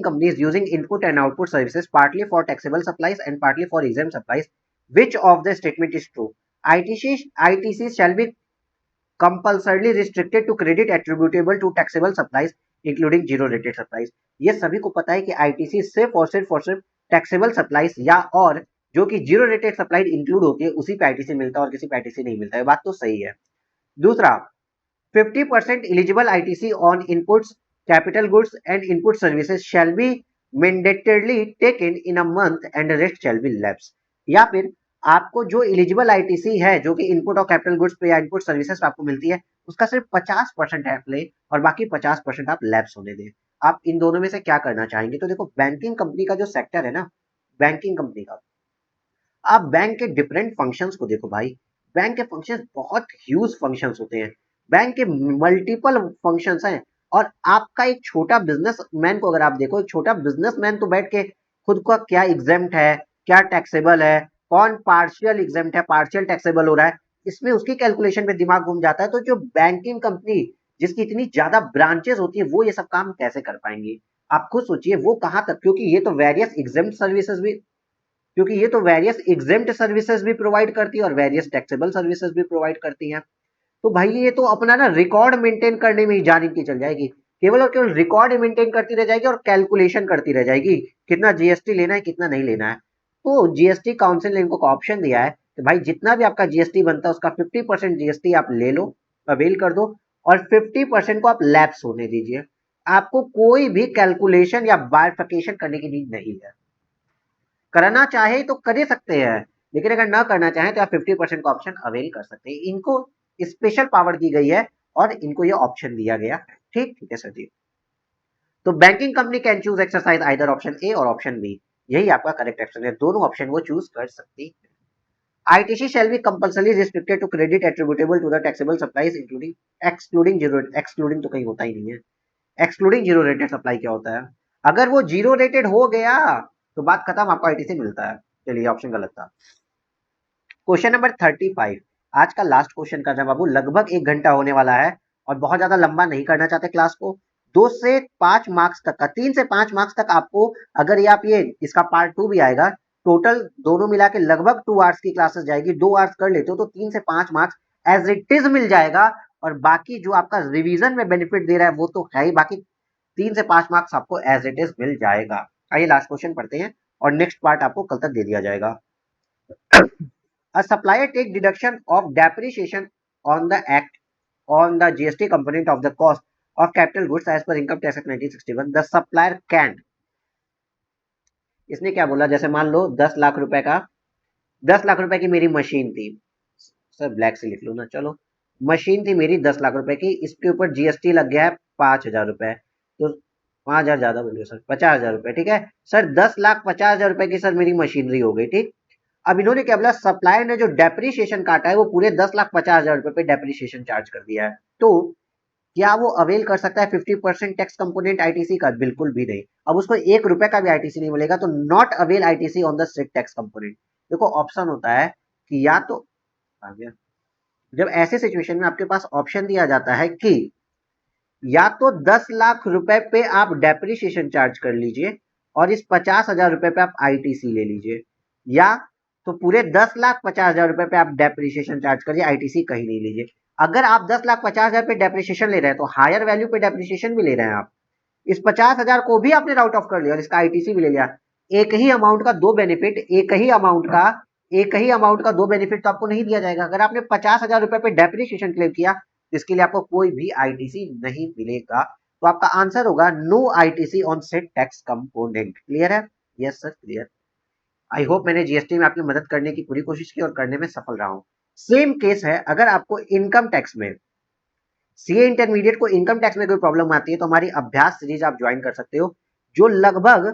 companies using input and output services partly for taxable supplies and partly for exam supplies, which of the statement is true? ITC shall be compulsorily restricted to credit attributable to taxable supplies including zero rated supplies। ये सभी को पता है कि ITC सिर्फ और सिर्फ taxable supplies या और जो कि जीरो रेटेड सप्लाई इंक्लूड होती है उसी पे ITC मिलता है और किसी पे ITC नहीं मिलता है, बात तो सही है। दूसरा, 50% eligible ITC on inputs, capital goods and input services shall be mandatorily taken in a month and the rest shall be lapsed। या फिर आपको जो एलिजिबल आईटीसी है, जो कि इनपुट ऑफ कैपिटल गुड्स पे या इनपुट सर्विसेज आपको मिलती है, उसका सिर्फ 50% आप ले और बाकी 50% आप लैप्स होने दें। आप इन दोनों में से क्या करना चाहेंगे? तो देखो, बैंकिंग कंपनी का जो सेक्टर है ना, बैंकिंग कंपनी का, आप बैंक के डिफरेंट फंक्शंस को देखो भाई। बैंक के फंक्शंस बहुत ह्यूज फंक्शंस होते हैं, बैंक के मल्टीपल फंक्शंस हैं। और आपका एक छोटा बिजनेसमैन को अगर आप देखो, एक छोटा बिजनेसमैन तो बैठ के खुद का क्या एग्जेम्प्ट है, क्या टैक्सेबल है, कौन पार्शियल एग्जेम्प्ट है, पार्शियल टैक्सेबल हो रहा है, इसमें उसकी कैलकुलेशन में दिमाग घूम जाता है। तो जो बैंकिंग कंपनी जिसकी इतनी ज्यादा ब्रांचेस होती है, वो ये सब काम कैसे कर पाएंगी? आप खुद सोचिए वो कहां तक, क्योंकि ये तो वेरियस एग्जेम्प्ट सर्विसेज भी, क्योंकि ये तो वेरियस एग्जेम्प्ट सर्विसेज भी प्रोवाइड करती है और वेरियस टैक्सेबल सर्विसेज भी प्रोवाइड करती हैं। तो भाई ये तो अपना ना रिकॉर्ड मेंटेन करने में ही जान इनकी चल जाएगी, केवल और केवल रिकॉर्ड मेंटेन करती रह जाएगी और कैलकुलेशन करती रह जाएगी, कितना जीएसटी लेना है, कितना नहीं लेना है। तो जीएसटी काउंसिल ने इनको ऑप्शन दिया है कि भाई जितना भी आपका जीएसटी बनता है उसका 50% जीएसटी आप ले लो, अवेल कर दो, और 50% को आप लैप्स होने दीजिए। आपको कोई भी कैलकुलेशन या बाइफिकेशन करने की नीड नहीं है। करना चाहे तो कर ही सकते हैं, लेकिन अगर ना करना चाहे तो आप 50% का ऑप्शन अवेल कर सकते हैं। इनको स्पेशल पावर दी गई है और इनको ये ऑप्शन दिया गया है। ठीक ठीक है सर जी। तो banking company can choose exercise either option A और ऑप्शन बी, यही आपका करेक्ट ऑप्शन है, दोनों ऑप्शन वो चूज कर सकती है। ITC shall be compulsory restricted to credit attributable to the taxable supplies including excluding zero, excluding तो कहीं होता ही नहीं है। एक्सक्लूडिंग जीरो रेटेड सप्लाई क्या होता है? अगर वो जीरो रेटेड हो गया तो बात खत्म, आपको आईटीसी मिलता है। चलिए ऑप्शन गलत था। क्वेश्चन नंबर 35, आज का लास्ट क्वेश्चन करना बाबू, लगभग 1 घंटा होने वाला है और बहुत ज्यादा लंबा नहीं करना चाहते क्लास को। 2 से 5 मार्क्स तक का, 3 से 5 मार्क्स तक आपको, अगर ये आप ये इसका पार्ट 2 भी आएगा, टोटल दोनों मिला के लगभग 2 आवर्स की क्लासेस जाएगी। 2 आवर्स कर लेते हो तो 3 से 5 मार्क्स एज इट इज मिल जाएगा। और बाकी जो आपका रिवीजन में बेनिफिट दे रहा है वो तो है ही, बाकी 3 से 5 मार्क्स आपको एज इट इज मिल जाएगा। आइए लास्ट क्वेश्चन पढ़ते हैं और नेक्स्ट पार्ट आपको कल तक दे दिया जाएगा। A supplier take deduction of depreciation on the act on the GST component of the cost of capital goods as per Income Tax Act 1961. The supplier can, इसने क्या बोला, जैसे मान लो 10 लाख रुपए का, 10 लाख रुपए की मेरी मशीन थी, सर ब्लैक से लिख लो ना, चलो मशीन थी मेरी 10 लाख रुपए की, इसके ऊपर जीएसटी लग गया है 5,000 रुपए, तो 5,000 ज्यादा बोल रहे सर, 50,000 रुपए, ठीक है सर, 10,50,000 रुपए की सर मेरी मशीनरी हो गई, ठीक। अब इन्होंने क्या बोला, सप्लायर ने जो डेप्रिसिएशन काटा है वो पूरे 10,50,000 रुपए पे डेप्रिसिएशन चार्ज कर दिया है। तो क्या वो अवेल कर सकता है 50% टैक्स कंपोनेंट आईटीसी का? बिल्कुल भी नहीं। अब उसको 1 रुपए का भी आईटीसी नहीं मिलेगा, तो not avail ITC on the strict tax component. देखो ऑप्शन होता है कि या तो, आ गया, जब ऐसे सिचुएशन में आपके पास ऑप्शन दिया जाता है कि या तो 10 लाख रुपए पे आप डेप्रिसिएशन चार्ज कर लीजिए और इस 50,000 रुपए पे आप आईटीसी ले लीजिए, या तो पूरे 10,50,000 रुपए पे आप डेप्रिसिएशन चार्ज करिए, आईटीसी कहीं नहीं लीजिए। अगर आप 10,50,000 पे डेप्रिसिएशन ले रहे हैं तो हायर वैल्यू पे डेप्रिसिएशन भी ले रहे हैं आप, इस 50,000 को भी आपने राउट ऑफ कर लिया और इसका आईटीसी भी ले लिया। एक ही अमाउंट का दो बेनिफिट, एक ही अमाउंट का दो बेनिफिट तो आपको नहीं दिया जाएगा। अगर आपने 50,000 रुपए पे डेप्रिसिएशन क्लेम किया, इसके लिए आपको कोई भी आईटीसी नहीं मिलेगा। तो आपका आंसर होगा no ITC on set tax component. Clear है? Yes sir clear. I hope मैंने जीएसटी में आपकी मदद करने की पूरी कोशिश की और करने में सफल रहा हूं। सेम केस है अगर आपको इनकम टैक्स में, सीए इंटरमीडिएट को इनकम टैक्स में कोई प्रॉब्लम आती है तो हमारी अभ्यास सीरीज आप ज्वाइन कर सकते हो, जो लगभग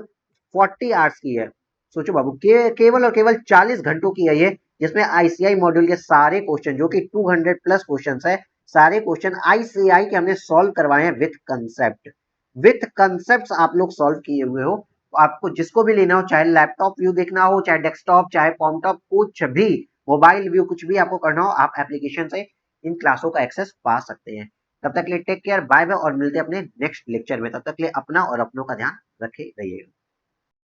40 आवर्स की है। सोचो बाबू, केवल और केवल 40 घंटों की है ये, जिसमें आईसीआई मॉड्यूल के सारे क्वेश्चन, जो कि 200 प्लस क्वेश्चन है, सारे क्वेश्चन आईसीआई के हमने सॉल्व करवाए हैं विथ कंसेप्ट। विथ कंसेप्ट आप लोग सॉल्व किए हुए हो। आपको जिसको भी लेना हो, चाहे लैपटॉप व्यू देखना हो, चाहे डेस्कटॉप, चाहे पॉमटॉप, कुछ भी मोबाइल व्यू, कुछ भी आपको करना हो, आप एप्लीकेशन से इन क्लासों का एक्सेस पा सकते हैं। तब तक के लिए टेक केयर, बाय बाय, और मिलते हैं अपने नेक्स्ट लेक्चर में। तब तक के लिए अपना और अपनों का ध्यान रखे रहिएगा।